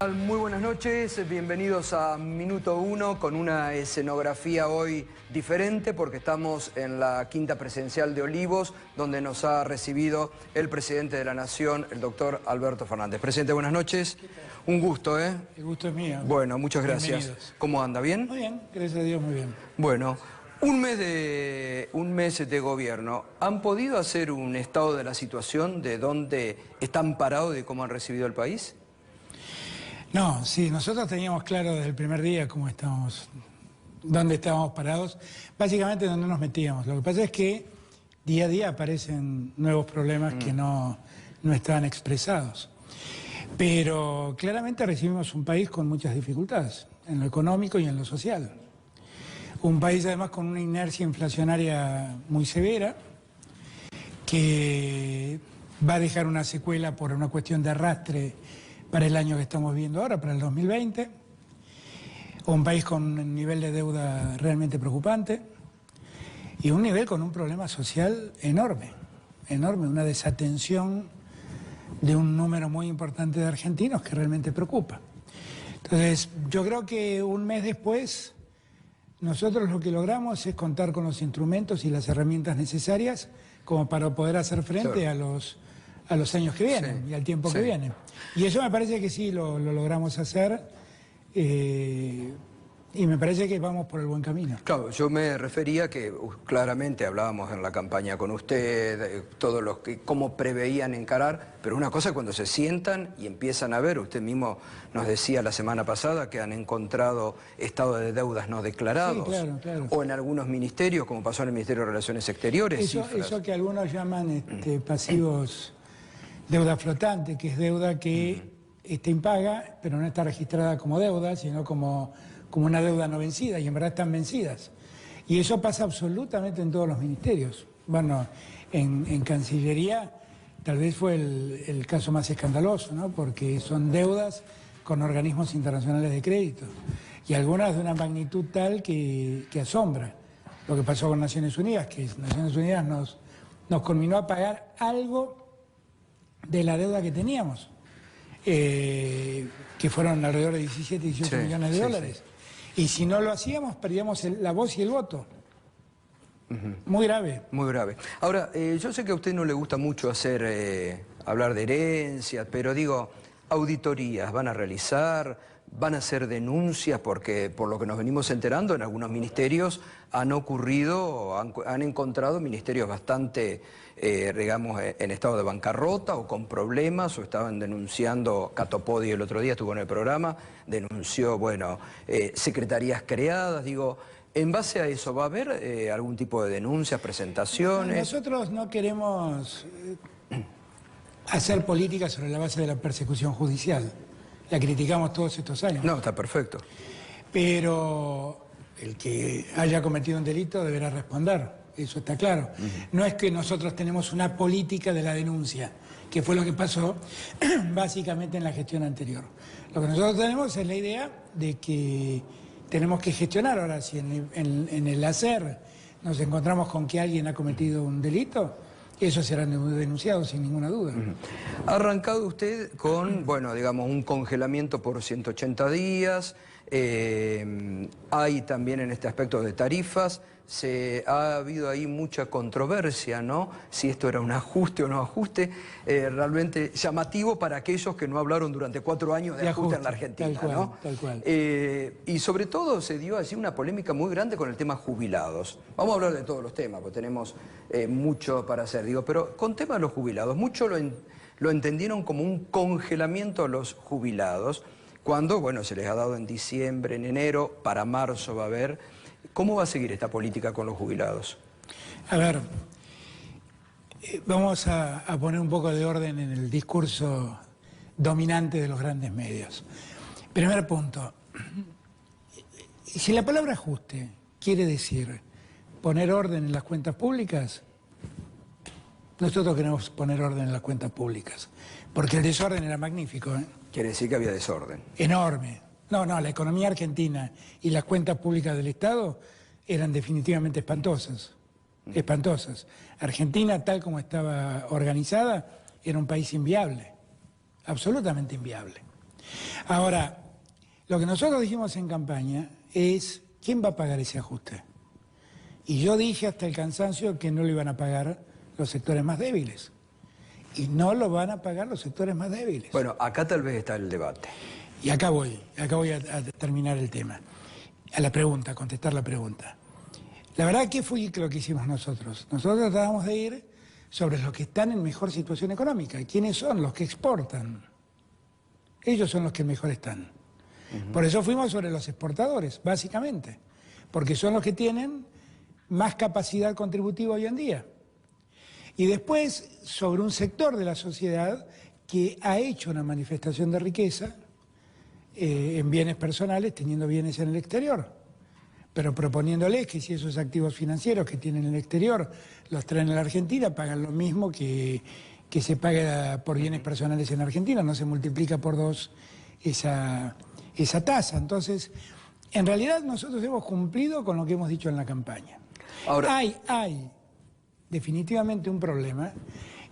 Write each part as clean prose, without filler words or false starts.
Muy buenas noches, bienvenidos a Minuto Uno con una escenografía hoy diferente porque estamos en la quinta presidencial de Olivos, donde nos ha recibido el presidente de la Nación, el doctor Alberto Fernández. Presidente, buenas noches. Un gusto, ¿eh? El gusto es mío. Bueno, muchas gracias. Bienvenidos. ¿Cómo anda? ¿Bien? Muy bien, gracias a Dios, muy bien. Bueno, un mes de gobierno. ¿Han podido hacer un estado de la situación de dónde están parados y de cómo han recibido el país? No, sí, nosotros teníamos claro desde el primer día cómo estábamos, dónde estábamos parados, básicamente dónde nos metíamos. Lo que pasa es que día a día aparecen nuevos problemas que no estaban expresados. Pero claramente recibimos un país con muchas dificultades, en lo económico y en lo social. Un país además con una inercia inflacionaria muy severa, que va a dejar una secuela por una cuestión de arrastre para el año que estamos viviendo ahora, para el 2020. Un país con un nivel de deuda realmente preocupante y un nivel con un problema social enorme, enorme, una desatención de un número muy importante de argentinos que realmente preocupa. Entonces, yo creo que un mes después, nosotros lo que logramos es contar con los instrumentos y las herramientas necesarias como para poder hacer frente a los años que vienen y al tiempo que viene. Y eso me parece que sí lo logramos hacer y me parece que vamos por el buen camino. Claro, yo me refería que claramente hablábamos en la campaña con usted, todos los que cómo preveían encarar, pero una cosa es cuando se sientan y empiezan a ver, usted mismo nos decía la semana pasada que han encontrado estado de deudas no declarados, claro. O en algunos ministerios, como pasó en el Ministerio de Relaciones Exteriores. Eso que algunos llaman pasivos, deuda flotante, que es deuda que está impaga, pero no está registrada como deuda, sino como una deuda no vencida, y en verdad están vencidas. Y eso pasa absolutamente en todos los ministerios. Bueno, en Cancillería tal vez fue el caso más escandaloso, ¿no? Porque son deudas con organismos internacionales de crédito, y algunas de una magnitud tal que asombra. Lo que pasó con Naciones Unidas, que Naciones Unidas nos conminó a pagar algo de la deuda que teníamos, que fueron alrededor de 17, 18 millones de dólares. Y si no lo hacíamos, perdíamos la voz y el voto. Muy grave. Muy grave. Ahora, yo sé que a usted no le gusta mucho hablar de herencias, pero digo, auditorías van a realizar, van a hacer denuncias, porque por lo que nos venimos enterando, en algunos ministerios han ocurrido, han encontrado ministerios bastante, digamos, en estado de bancarrota o con problemas, o estaban denunciando. Catopodi el otro día estuvo en el programa, denunció, bueno, secretarías creadas, digo, en base a eso, ¿va a haber algún tipo de denuncias, presentaciones? Nosotros no queremos hacer política sobre la base de la persecución judicial. La criticamos todos estos años. No, está perfecto. Pero el que haya cometido un delito deberá responder, eso está claro. No es que nosotros tenemos una política de la denuncia, que fue lo que pasó básicamente en la gestión anterior. Lo que nosotros tenemos es la idea de que tenemos que gestionar. Ahora, si en el hacer nos encontramos con que alguien ha cometido un delito, eso será denunciado sin ninguna duda. Ha arrancado usted con, bueno, digamos, un congelamiento por 180 días. Hay también en este aspecto de tarifas. Ha habido ahí mucha controversia, ¿no? Si esto era un ajuste o no ajuste. Realmente llamativo para aquellos que no hablaron durante 4 años de ajuste en la Argentina, ¿no? Tal cual. Y sobre todo se dio así una polémica muy grande con el tema jubilados. Vamos a hablar de todos los temas, porque tenemos mucho para hacer, digo, pero con tema de los jubilados, muchos lo entendieron como un congelamiento a los jubilados, cuando, bueno, se les ha dado en diciembre, en enero, para marzo va a haber. ¿Cómo va a seguir esta política con los jubilados? A ver, vamos a poner un poco de orden en el discurso dominante de los grandes medios. Primer punto, si la palabra ajuste quiere decir poner orden en las cuentas públicas, nosotros queremos poner orden en las cuentas públicas, porque el desorden era magnífico, ¿eh? Quiere decir que había desorden. Enorme. No, la economía argentina y las cuentas públicas del Estado eran definitivamente espantosas. Espantosas. Argentina, tal como estaba organizada, era un país inviable. Absolutamente inviable. Ahora, lo que nosotros dijimos en campaña es, ¿quién va a pagar ese ajuste? Y yo dije hasta el cansancio que no lo iban a pagar los sectores más débiles. Y no lo van a pagar los sectores más débiles. Bueno, acá tal vez está el debate. Y acá voy a terminar el tema. A la pregunta, a contestar la pregunta. La verdad, ¿qué fue lo que hicimos nosotros? Nosotros tratábamos de ir sobre los que están en mejor situación económica. ¿Quiénes son? Los que exportan. Ellos son los que mejor están. Por eso fuimos sobre los exportadores, básicamente. Porque son los que tienen más capacidad contributiva hoy en día. Y después, sobre un sector de la sociedad que ha hecho una manifestación de riqueza en bienes personales, teniendo bienes en el exterior, pero proponiéndoles que si esos activos financieros que tienen en el exterior los traen a la Argentina, pagan lo mismo que se paga por bienes personales en Argentina, no se multiplica por 2 esa tasa. Entonces, en realidad nosotros hemos cumplido con lo que hemos dicho en la campaña. Ahora, hay definitivamente un problema,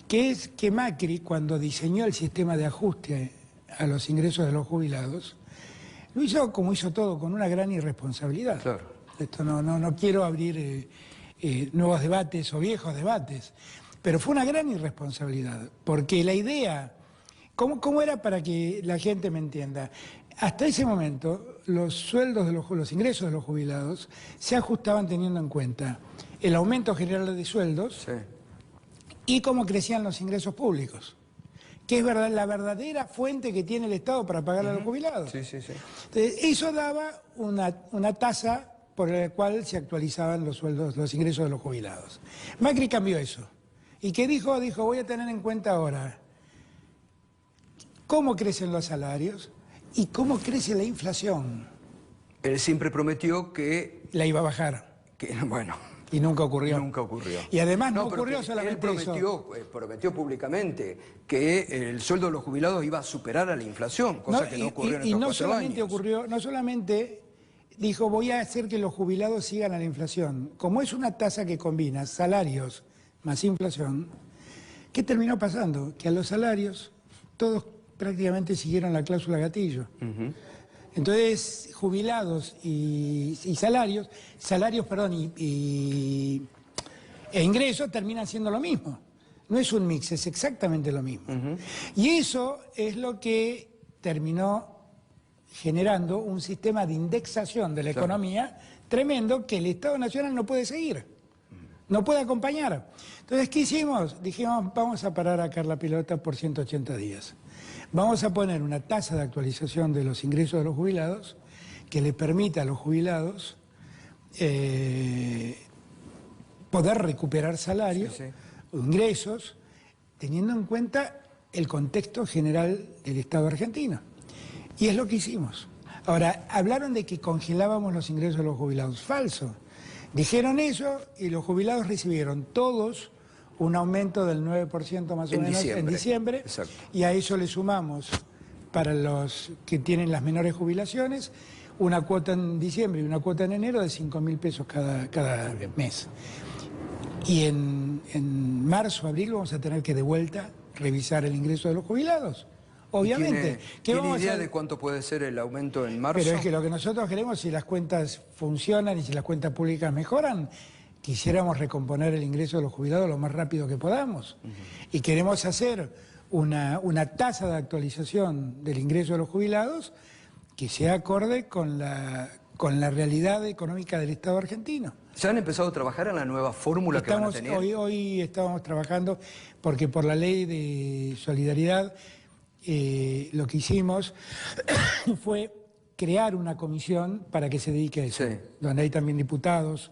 que es que Macri, cuando diseñó el sistema de ajuste a los ingresos de los jubilados, lo hizo como hizo todo, con una gran irresponsabilidad. Claro. Esto no quiero abrir nuevos debates o viejos debates, pero fue una gran irresponsabilidad, porque la idea, ¿cómo era para que la gente me entienda? Hasta ese momento, los sueldos de los ingresos de los jubilados se ajustaban teniendo en cuenta el aumento general de sueldos y cómo crecían los ingresos públicos, que es la verdadera fuente que tiene el Estado para pagarle a los jubilados. Sí. Entonces, eso daba una tasa por la cual se actualizaban los sueldos, los ingresos de los jubilados. Macri cambió eso. ¿Y qué dijo? Dijo, voy a tener en cuenta ahora cómo crecen los salarios y cómo crece la inflación. Él siempre prometió que... La iba a bajar. Bueno... Y nunca ocurrió. Nunca ocurrió. Y además no ocurrió solamente eso. Él prometió públicamente que el sueldo de los jubilados iba a superar a la inflación, cosa que no ocurrió en estos 4 años. No solamente dijo, voy a hacer que los jubilados sigan a la inflación. Como es una tasa que combina salarios más inflación, ¿qué terminó pasando? Que a los salarios todos prácticamente siguieron la cláusula gatillo. Entonces, jubilados e ingresos terminan siendo lo mismo. No es un mix, es exactamente lo mismo. Y eso es lo que terminó generando un sistema de indexación de la economía tremendo que el Estado Nacional no puede seguir, no puede acompañar. Entonces, ¿qué hicimos? Dijimos, vamos a parar acá la pelota por 180 días. Vamos a poner una tasa de actualización de los ingresos de los jubilados que le permita a los jubilados poder recuperar salarios o ingresos, teniendo en cuenta el contexto general del Estado argentino. Y es lo que hicimos. Ahora, hablaron de que congelábamos los ingresos de los jubilados. Falso. Dijeron eso y los jubilados recibieron todos un aumento del 9% más o menos en diciembre. Exacto. Y a eso le sumamos, para los que tienen las menores jubilaciones, una cuota en diciembre y una cuota en enero de 5.000 pesos cada mes. Y en marzo, abril vamos a tener que de vuelta revisar el ingreso de los jubilados. Obviamente. ¿Tiene idea de cuánto puede ser el aumento en marzo? Pero es que lo que nosotros queremos, si las cuentas funcionan y si las cuentas públicas mejoran, quisiéramos recomponer el ingreso de los jubilados lo más rápido que podamos. Y queremos hacer una tasa de actualización del ingreso de los jubilados que sea acorde con la realidad económica del Estado argentino. ¿Ya han empezado a trabajar en la nueva fórmula que van a tener? Hoy estábamos trabajando porque por la ley de solidaridad lo que hicimos fue crear una comisión para que se dedique a eso, donde hay también diputados,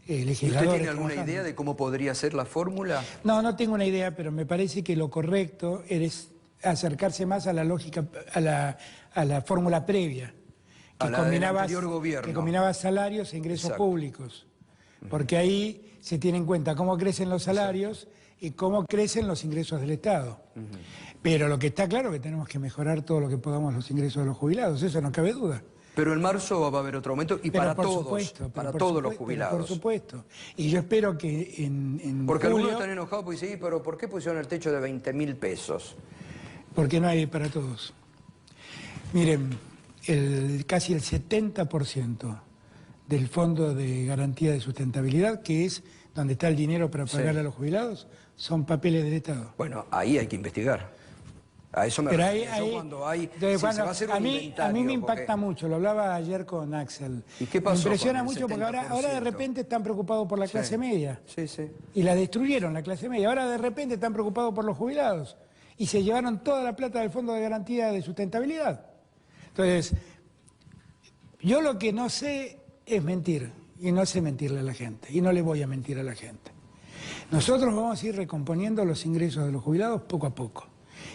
legisladores. ¿Usted tiene alguna idea de cómo podría ser la fórmula? No tengo una idea, pero me parece que lo correcto es acercarse más a la lógica, a la fórmula previa, que combinaba salarios e ingresos públicos, porque ahí se tiene en cuenta cómo crecen los salarios y cómo crecen los ingresos del Estado. Pero lo que está claro es que tenemos que mejorar todo lo que podamos los ingresos de los jubilados, eso no cabe duda. Pero en marzo va a haber otro aumento y para todos los jubilados. Por supuesto. Y yo espero que porque julio, algunos están enojados porque dicen, pero ¿por qué pusieron el techo de 20.000 pesos? Porque no hay para todos. Miren, casi el 70% del Fondo de Garantía de Sustentabilidad, que es donde está el dinero para pagar a los jubilados, son papeles del Estado. Bueno, ahí hay que investigar. A eso me Pero refiero. Cuando hay, entonces, se va a hacer un a mí inventario, me impacta porque... mucho, lo hablaba ayer con Axel. ¿Y qué pasó? Me impresiona con el mucho porque ahora de 70%? repente están preocupados por la clase media. Sí, sí. Y la destruyeron, la clase media. Ahora de repente están preocupados por los jubilados. Y se llevaron toda la plata del Fondo de Garantía de Sustentabilidad. Entonces, yo lo que no sé es mentir. Y no sé mentirle a la gente. Y no le voy a mentir a la gente. Nosotros vamos a ir recomponiendo los ingresos de los jubilados poco a poco.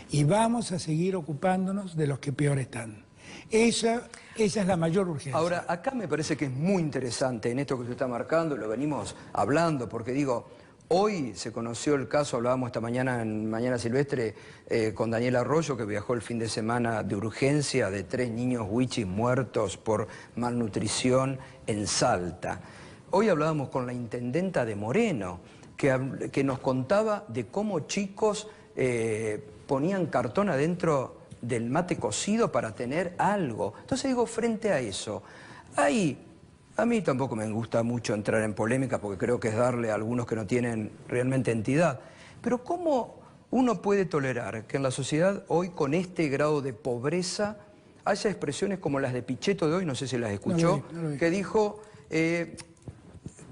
Y vamos a seguir ocupándonos de los que peor están. Esa es la mayor urgencia. Ahora, acá me parece que es muy interesante en esto que usted está marcando, lo venimos hablando, porque digo, hoy se conoció el caso, hablábamos esta mañana en Mañana Silvestre con Daniel Arroyo, que viajó el fin de semana de urgencia de 3 niños huichis muertos por malnutrición en Salta. Hoy hablábamos con la intendenta de Moreno, que nos contaba de cómo chicos ponían cartón adentro del mate cocido para tener algo. Entonces digo, frente a eso, a mí tampoco me gusta mucho entrar en polémica porque creo que es darle a algunos que no tienen realmente entidad. Pero ¿cómo uno puede tolerar que en la sociedad hoy con este grado de pobreza haya expresiones como las de Pichetto de hoy, no sé si las escuchó, no lo vi. que dijo, ¿qué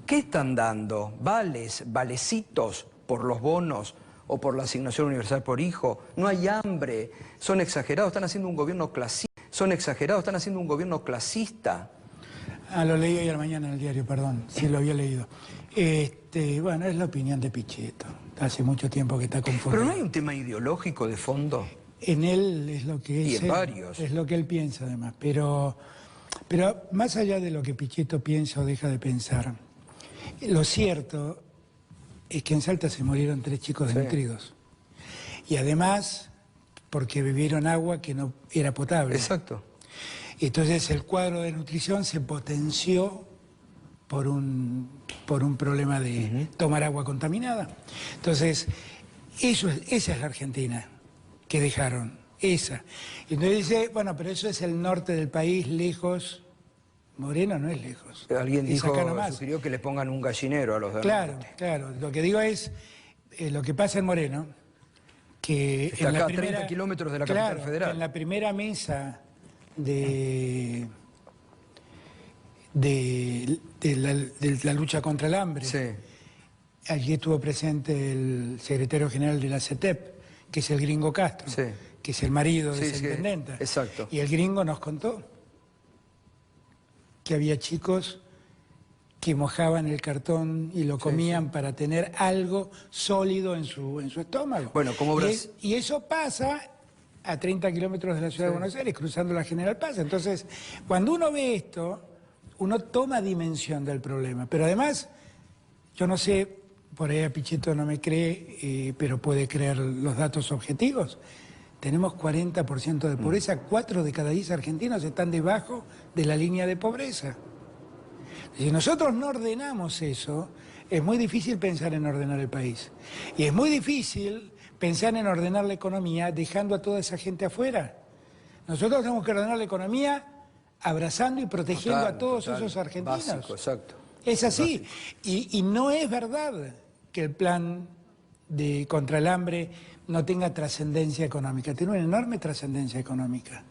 están dando? ¿Vales, valecitos por los bonos o por la asignación universal por hijo? No hay hambre, son exagerados, están haciendo un gobierno clasista. Lo leí ayer mañana en el diario, perdón, si lo había leído. Bueno, es la opinión de Pichetto. Hace mucho tiempo que está confundido. Pero no hay un tema ideológico de fondo. En él es lo que es. Y en varios. Es lo que él piensa, además. Pero más allá de lo que Pichetto piensa o deja de pensar, lo cierto es que en Salta se murieron 3 chicos desnutridos. Y además, porque bebieron agua que no era potable. Exacto. Entonces el cuadro de nutrición se potenció por un problema de tomar agua contaminada. Entonces, esa es la Argentina que dejaron, esa. Y entonces dice, bueno, pero eso es el norte del país, lejos. Moreno no es lejos. Alguien es dijo, acá nomás. sugirió que le pongan un gallinero a los demás. Claro, claro. Lo que digo es, lo que pasa en Moreno, que está en acá la a primera, 30 kilómetros de la capital federal. En la primera mesa de la lucha contra el hambre, allí estuvo presente el secretario general de la CETEP, que es el gringo Castro, que es el marido de esa intendenta. Exacto. Y el gringo nos contó que había chicos que mojaban el cartón y lo comían para tener algo sólido en su estómago. Bueno, como y eso pasa a 30 kilómetros de la ciudad de Buenos Aires, cruzando la General Paz. Entonces, cuando uno ve esto, uno toma dimensión del problema. Pero además, yo no sé, por ahí a Pichetto no me cree, pero puede creer los datos objetivos. Tenemos 40% de pobreza, 4 de cada 10 argentinos están debajo de la línea de pobreza. Si nosotros no ordenamos eso, es muy difícil pensar en ordenar el país. Y es muy difícil pensar en ordenar la economía dejando a toda esa gente afuera. Nosotros tenemos que ordenar la economía abrazando y protegiendo a todos esos argentinos. Básico, exacto. Es así. Y no es verdad que el plan contra el hambre no tenga trascendencia económica. Tiene una enorme trascendencia económica.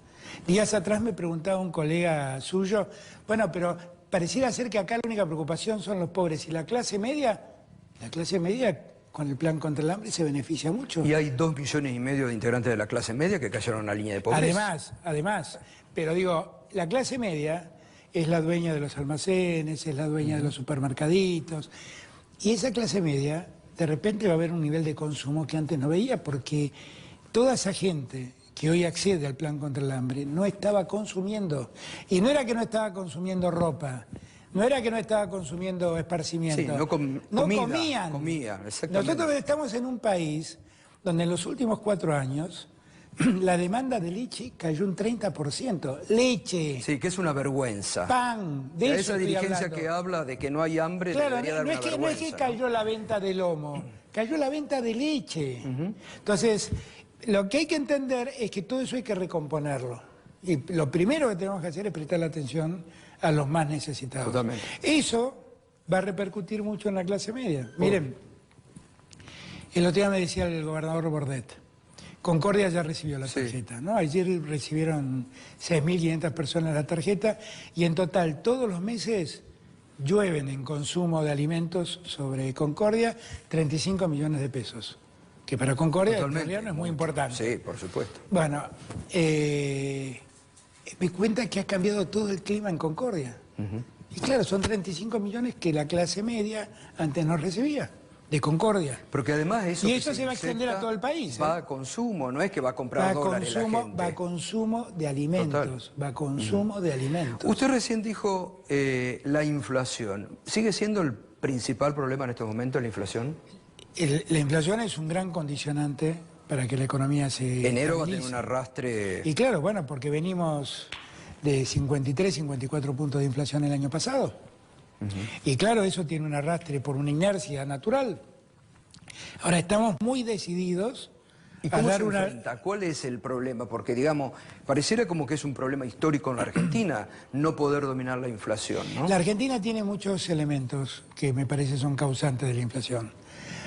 Días atrás me preguntaba un colega suyo, bueno, pero pareciera ser que acá la única preocupación son los pobres. ¿Y la clase media? La clase media con el plan contra el hambre se beneficia mucho. Y hay 2,5 millones de integrantes de la clase media que cayeron en la línea de pobreza. Además, pero digo, la clase media es la dueña de los almacenes, es la dueña de los supermercaditos, y esa clase media de repente va a haber un nivel de consumo que antes no veía, porque toda esa gente que hoy accede al plan contra el hambre no estaba consumiendo, y no era que no estaba consumiendo ropa, no era que no estaba consumiendo esparcimiento, Sí, no comían. Comía, exactamente. Nosotros estamos en un país donde en los últimos 4 años la demanda de leche cayó un 30%. Leche. Sí, que es una vergüenza. Pan. De eso esa estoy dirigencia hablando. que habla de que no hay hambre Claro, debería dar no una es que vergüenza. cayó la venta de lomo, cayó la venta de leche. Entonces, lo que hay que entender es que todo eso hay que recomponerlo. Y lo primero que tenemos que hacer es prestarle atención a los más necesitados. Totalmente. Eso va a repercutir mucho en la clase media. Miren, el otro día me decía el gobernador Bordet, Concordia ya recibió la tarjeta, ¿no? Ayer recibieron 6.500 personas la tarjeta y en total todos los meses llueven en consumo de alimentos sobre Concordia 35 millones de pesos, que para Concordia en realidad no es muy importante. Sí, por supuesto. Bueno, me cuenta que ha cambiado todo el clima en Concordia. Y claro, son 35 millones que la clase media antes no recibía, de Concordia. Porque además eso... Y eso se va a extender a todo el país. Va a consumo, no es que va a comprar dólares la gente. Va a consumo de alimentos, va a consumo de alimentos. Usted recién dijo la inflación. ¿Sigue siendo el principal problema en estos momentos la inflación? La inflación es un gran condicionante para que la economía se Enero va a estabilice. tener un arrastre... Y claro, bueno, porque venimos de 53, 54 puntos de inflación el año pasado. Y claro, eso tiene un arrastre por una inercia natural. Ahora, estamos muy decididos ¿Y cómo se enfrenta? ¿Cuál es el problema? Porque, digamos, pareciera como que es un problema histórico en la Argentina no poder dominar la inflación, ¿no? La Argentina tiene muchos elementos que me parece son causantes de la inflación.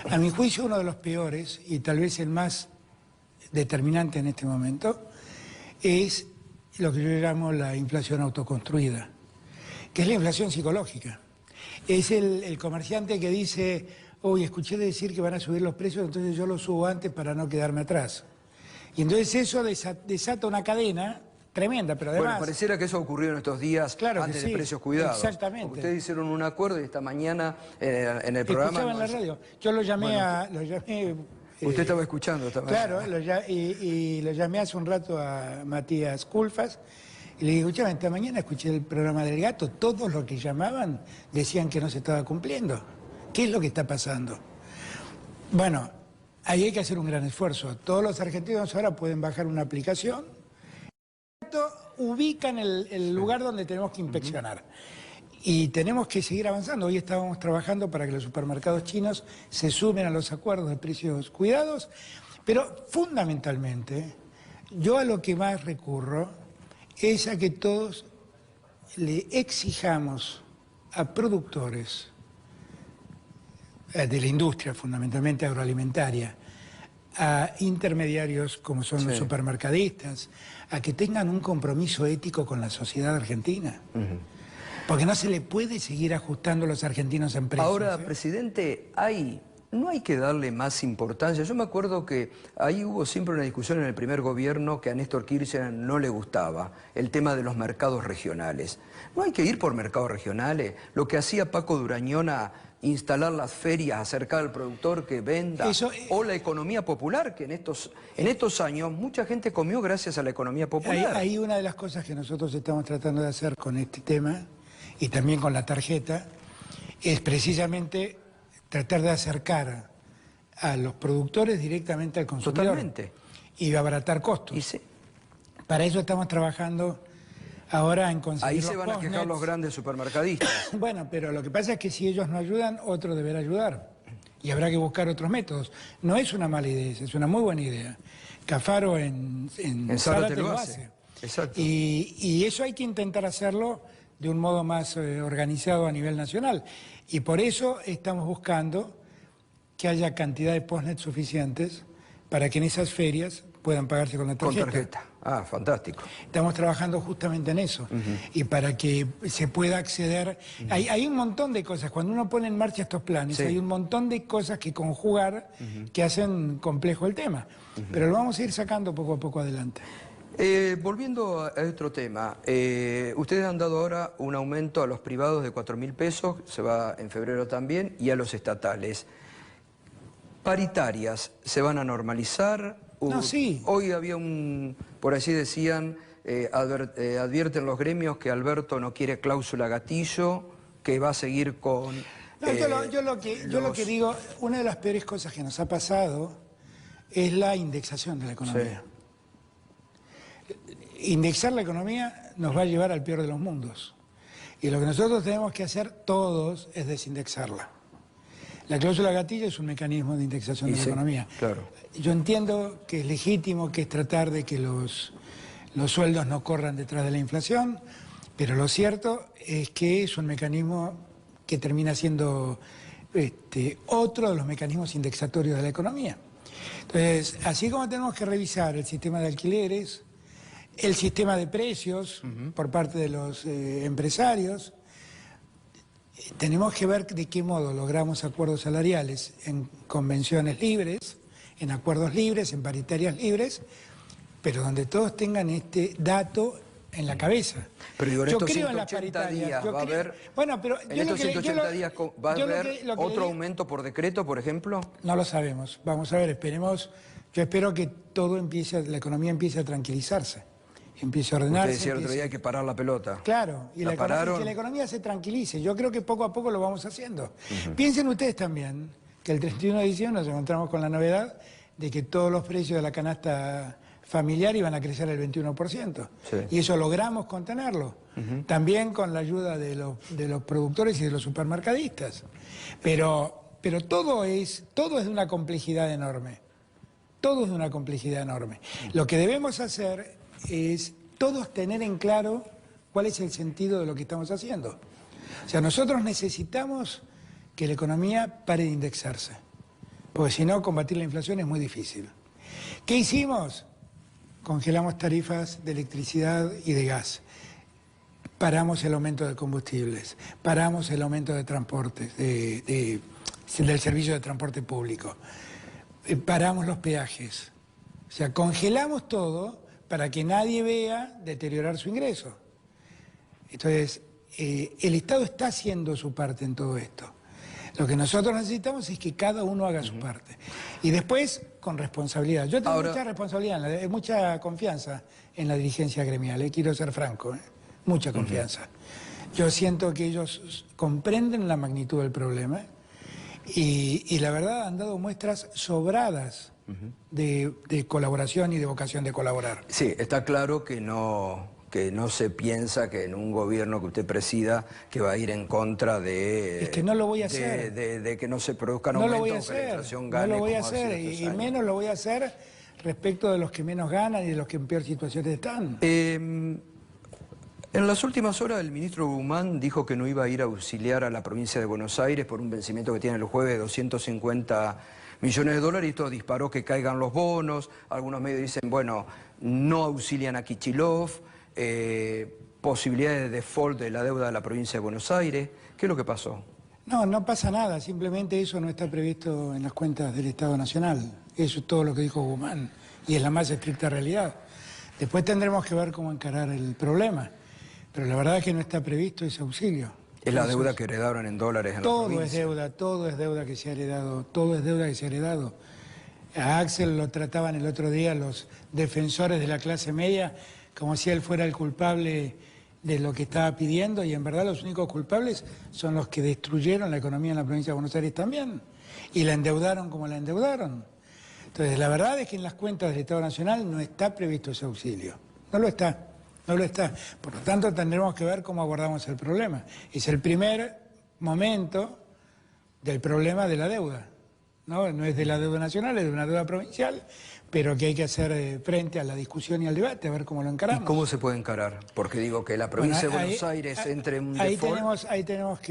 A mi juicio, uno de los peores, y tal vez el más determinante en este momento, es lo que yo llamo la inflación autoconstruida, que es la inflación psicológica. Es el comerciante que dice, hoy escuché decir que van a subir los precios, entonces yo los subo antes para no quedarme atrás. Y entonces eso desata una cadena tremenda, pero además... Bueno, pareciera que eso ocurrió en estos días Claro antes sí, de Precios Cuidados. Exactamente. Porque ustedes hicieron un acuerdo y esta mañana en el programa... Escuchaba en la radio. Yo lo llamé Usted estaba escuchando esta mañana. Claro, y lo llamé hace un rato a Matías Culfas y le digo, escuchame, esta mañana escuché el programa del gato, todos los que llamaban decían que no se estaba cumpliendo. ¿Qué es lo que está pasando? Bueno, ahí hay que hacer un gran esfuerzo. Todos los argentinos ahora pueden bajar una aplicación, ubican el lugar donde tenemos que inspeccionar. Y tenemos que seguir avanzando. Hoy estábamos trabajando para que los supermercados chinos se sumen a los acuerdos de precios cuidados, pero fundamentalmente yo a lo que más recurro es a que todos le exijamos a productores de la industria, fundamentalmente agroalimentaria, a intermediarios como son los supermercadistas, a que tengan un compromiso ético con la sociedad argentina. Porque no se le puede seguir ajustando a los argentinos en precios. Ahora, presidente, no hay que darle más importancia. Yo me acuerdo que ahí hubo siempre una discusión en el primer gobierno que a Néstor Kirchner no le gustaba, el tema de los mercados regionales. No hay que ir por mercados regionales. Lo que hacía Paco Durañona, instalar las ferias, acercar al productor que venda, o la economía popular, que en estos años mucha gente comió gracias a la economía popular. Hay una de las cosas que nosotros estamos tratando de hacer con este tema, y también con la tarjeta, es precisamente tratar de acercar a los productores directamente al consumidor. Totalmente. Y abaratar costos. Y sí. Para eso estamos trabajando ahora en conseguir Ahí se van a quejar los grandes supermercadistas. Bueno, pero lo que pasa es que si ellos no ayudan, otro deberá ayudar. Y habrá que buscar otros métodos. No es una mala idea, es una muy buena idea. Cafaro en Zárate lo hace. Exacto. Y eso hay que intentar hacerlo de un modo más organizado a nivel nacional. Y por eso estamos buscando que haya cantidad de postnet suficientes para que en esas ferias puedan pagarse con la tarjeta. Con tarjeta. Ah, fantástico. Estamos trabajando justamente en eso. Y para que se pueda acceder... Hay un montón de cosas. Cuando uno pone en marcha estos planes, hay un montón de cosas que conjugar que hacen complejo el tema. Pero lo vamos a ir sacando poco a poco adelante. Volviendo a otro tema, ustedes han dado ahora un aumento a los privados de 4.000 pesos, se va en febrero también, y a los estatales. ¿Paritarias se van a normalizar? No, sí. Hoy había por así decían, advierten los gremios que Alberto no quiere cláusula gatillo, que va a seguir con... No, yo lo que digo, una de las peores cosas que nos ha pasado es la indexación de la economía. Sí. Indexar la economía nos va a llevar al peor de los mundos. Y lo que nosotros tenemos que hacer todos es desindexarla. La cláusula gatillo es un mecanismo de indexación de la economía. Claro. Yo entiendo que es legítimo, que es tratar de que los los sueldos no corran detrás de la inflación, pero lo cierto es que es un mecanismo que termina siendo otro de los mecanismos indexatorios de la economía. Entonces, así como tenemos que revisar el sistema de alquileres, el sistema de precios por parte de los empresarios, tenemos que ver de qué modo logramos acuerdos salariales en convenciones libres, en acuerdos libres, en paritarias libres, pero donde todos tengan este dato en la cabeza. Pero digo, en yo estos creo en las 180 paritarias. días va a haber, bueno, pero en estos 180 días va a haber otro aumento por decreto, por ejemplo. No lo sabemos. Vamos a ver, esperemos. Yo espero que todo empiece, la economía empiece a tranquilizarse, empiece a ordenarse. Usted decía el otro día hay que parar la pelota. Claro, y que la economía se tranquilice. Yo creo que poco a poco lo vamos haciendo. Piensen ustedes también que el 31 de diciembre nos encontramos con la novedad de que todos los precios de la canasta familiar iban a crecer el 21%. Sí. Y eso logramos contenerlo. También con la ayuda de los productores y de los supermercadistas. Pero todo es de una complejidad enorme. Todo es de una complejidad enorme. Lo que debemos hacer es todos tener en claro cuál es el sentido de lo que estamos haciendo. O sea, nosotros necesitamos que la economía pare de indexarse, porque si no, combatir la inflación es muy difícil. ¿Qué hicimos? Congelamos tarifas de electricidad y de gas. Paramos el aumento de combustibles, paramos el aumento de transportes, del servicio de transporte público, paramos los peajes. O sea, congelamos todo para que nadie vea deteriorar su ingreso. Entonces, el Estado está haciendo su parte en todo esto. Lo que nosotros necesitamos es que cada uno haga su parte. Y después, con responsabilidad. Yo tengo mucha responsabilidad, mucha confianza en la dirigencia gremial, quiero ser franco, mucha confianza. Yo siento que ellos comprenden la magnitud del problema y la verdad han dado muestras sobradas de colaboración y de vocación de colaborar. Sí, está claro que no se piensa que en un gobierno que usted presida que va a ir en contra de... Es que no lo voy a hacer. De que no se produzcan aumentos, que la inflación gane. No lo voy a hacer, y menos lo voy a hacer respecto de los que menos ganan y de los que en peor situación están. En las últimas horas el ministro Guzmán dijo que no iba a ir a auxiliar a la provincia de Buenos Aires por un vencimiento que tiene el jueves de 250 millones de dólares y esto disparó que caigan los bonos. Algunos medios dicen, bueno, no auxilian a Kicillof. Posibilidades de default de la deuda de la provincia de Buenos Aires. ¿Qué es lo que pasó? No pasa nada, simplemente eso no está previsto en las cuentas del Estado Nacional. Eso es todo lo que dijo Guzmán y es la más estricta realidad. Después tendremos que ver cómo encarar el problema, pero la verdad es que no está previsto ese auxilio. Es la deuda que heredaron en dólares en la provincia. Todo es deuda que se ha heredado, todo es deuda que se ha heredado. A Axel lo trataban el otro día los defensores de la clase media como si él fuera el culpable de lo que estaba pidiendo, y en verdad los únicos culpables son los que destruyeron la economía en la provincia de Buenos Aires también, y la endeudaron como la endeudaron. Entonces, la verdad es que en las cuentas del Estado Nacional no está previsto ese auxilio, no lo está. Por lo tanto, tendremos que ver cómo abordamos el problema. Es el primer momento del problema de la deuda, ¿no? No es de la deuda nacional, es de una deuda provincial, pero que hay que hacer frente a la discusión y al debate, a ver cómo lo encaramos. ¿Y cómo se puede encarar? Porque digo que la provincia de Buenos Aires entre un default... Ahí tenemos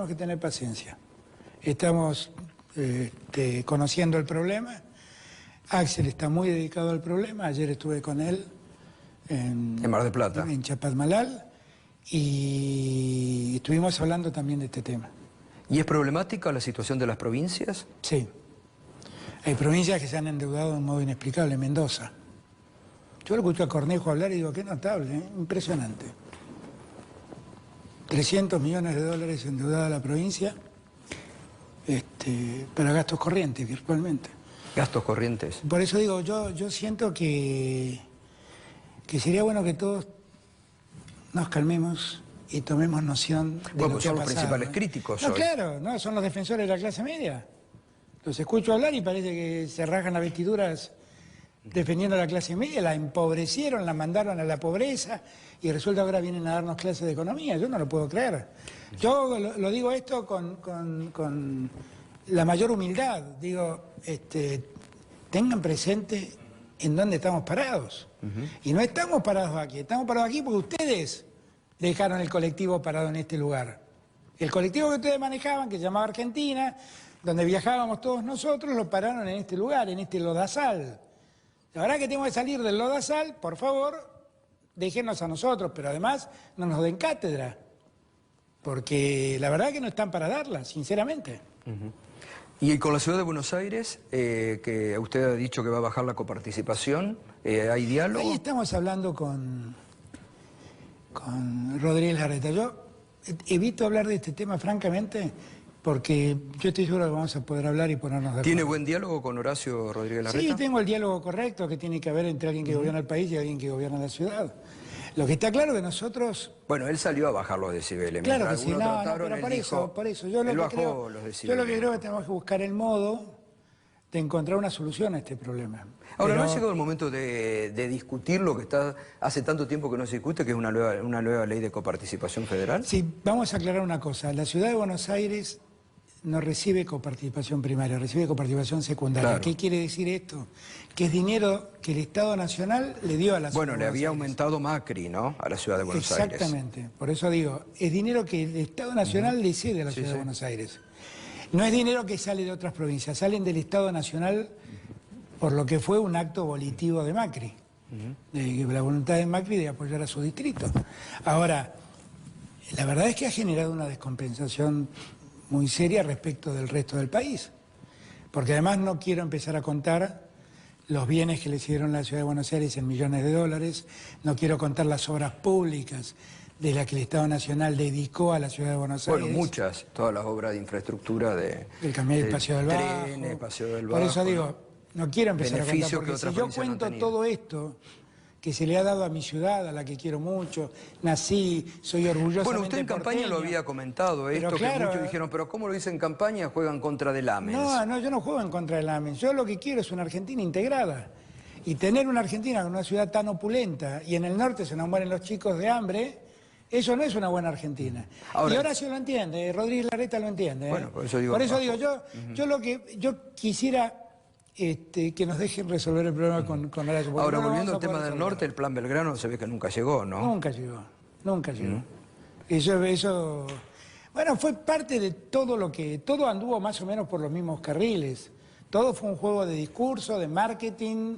que tener paciencia. Estamos conociendo el problema. Axel está muy dedicado al problema. Ayer estuve con él en Mar del Plata, en Chapadmalal, y estuvimos hablando también de este tema. ¿Y es problemática la situación de las provincias? Sí. Hay provincias que se han endeudado de un modo inexplicable. Mendoza. Yo lo escucho a Cornejo hablar y digo, qué notable, impresionante. 300 millones de dólares endeudada la provincia para gastos corrientes, virtualmente. Gastos corrientes. Por eso digo, yo siento que sería bueno que todos nos calmemos y tomemos noción de lo que ha pasado. Son los principales críticos hoy. Claro, son los defensores de la clase media. Los escucho hablar y parece que se rasgan las vestiduras defendiendo a la clase media, la empobrecieron, la mandaron a la pobreza y resulta que ahora vienen a darnos clases de economía. Yo no lo puedo creer. Yo lo digo esto con la mayor humildad. Digo, tengan presente en dónde estamos parados. Y no estamos parados aquí porque ustedes dejaron el colectivo parado en este lugar. El colectivo que ustedes manejaban, que se llamaba Argentina, donde viajábamos todos nosotros, lo pararon en este lugar, en este lodazal. La verdad que tenemos que salir del lodazal, por favor, déjenos a nosotros, pero además no nos den cátedra, porque la verdad que no están para darla, sinceramente. Y con la Ciudad de Buenos Aires, que usted ha dicho que va a bajar la coparticipación, ¿hay diálogo? Ahí estamos hablando con Rodríguez Larreta. Yo evito hablar de este tema, francamente, porque yo estoy seguro que vamos a poder hablar y ponernos de acuerdo. ¿Tiene buen diálogo con Horacio Rodríguez Larreta? Sí, tengo el diálogo correcto que tiene que haber entre alguien que gobierna el país y alguien que gobierna la ciudad. Lo que está claro que nosotros... Bueno, él salió a bajar los decibeles. Claro que sí, algunos no, trataron, pero él por dijo, eso. Yo lo que creo que tenemos que buscar el modo de encontrar una solución a este problema. Ahora, ¿no ha llegado el momento de discutir lo que está hace tanto tiempo que no se discute, que es una nueva ley de coparticipación federal? Sí, vamos a aclarar una cosa. La Ciudad de Buenos Aires no recibe coparticipación primaria, recibe coparticipación secundaria. Claro. ¿Qué quiere decir esto? Que es dinero que el Estado Nacional le dio a la Ciudad de Buenos Aires. Bueno, le había aumentado Macri, ¿no?, a la Ciudad de Buenos Aires. Exactamente. Por eso digo, es dinero que el Estado Nacional le cede a la Ciudad de Buenos Aires. No es dinero que sale de otras provincias, salen del Estado Nacional por lo que fue un acto volitivo de Macri, de la voluntad de Macri de apoyar a su distrito. Ahora, la verdad es que ha generado una descompensación muy seria respecto del resto del país, porque además no quiero empezar a contar los bienes que le hicieron a la Ciudad de Buenos Aires en millones de dólares, no quiero contar las obras públicas de las que el Estado Nacional dedicó a la Ciudad de Buenos Aires. Bueno, muchas, todas las obras de infraestructura el camión del Paseo del Bajo. Trenes, Paseo del Bajo. Por eso digo, no quiero empezar a contar, porque si yo cuento todo esto que se le ha dado a mi ciudad, a la que quiero mucho, nací, soy orgullosamente Bueno, usted en campaña porteño. lo había comentado esto, Pero claro, que muchos dijeron, pero ¿cómo lo dice en campaña? Juegan contra del AMES. No, yo no juego en contra del AMES. Yo lo que quiero es una Argentina integrada. Y tener una Argentina con una ciudad tan opulenta y en el norte se nos mueren los chicos de hambre, eso no es una buena Argentina. Ahora, y Horacio lo entiende, Rodríguez Larreta lo entiende. Bueno, por eso digo, yo quisiera que nos dejen resolver el problema con Horacio. Ahora, volviendo al tema del norte, el plan Belgrano se ve que nunca llegó, ¿no? Nunca llegó. Eso, bueno, fue parte de todo anduvo más o menos por los mismos carriles. Todo fue un juego de discurso, de marketing,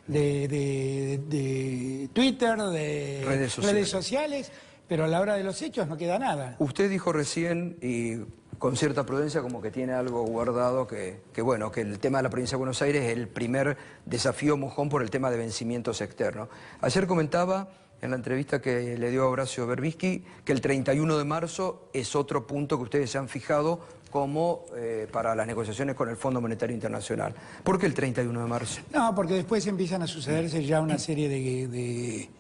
de Twitter, de redes sociales, pero a la hora de los hechos no queda nada. Usted dijo recién, y con cierta prudencia, como que tiene algo guardado, que bueno, que el tema de la provincia de Buenos Aires es el primer desafío mojón por el tema de vencimientos externos. Ayer comentaba en la entrevista que le dio a Horacio Berbisky que el 31 de marzo es otro punto que ustedes se han fijado como para las negociaciones con el Fondo Monetario Internacional. ¿Por qué el 31 de marzo? No, porque después empiezan a sucederse ya una serie de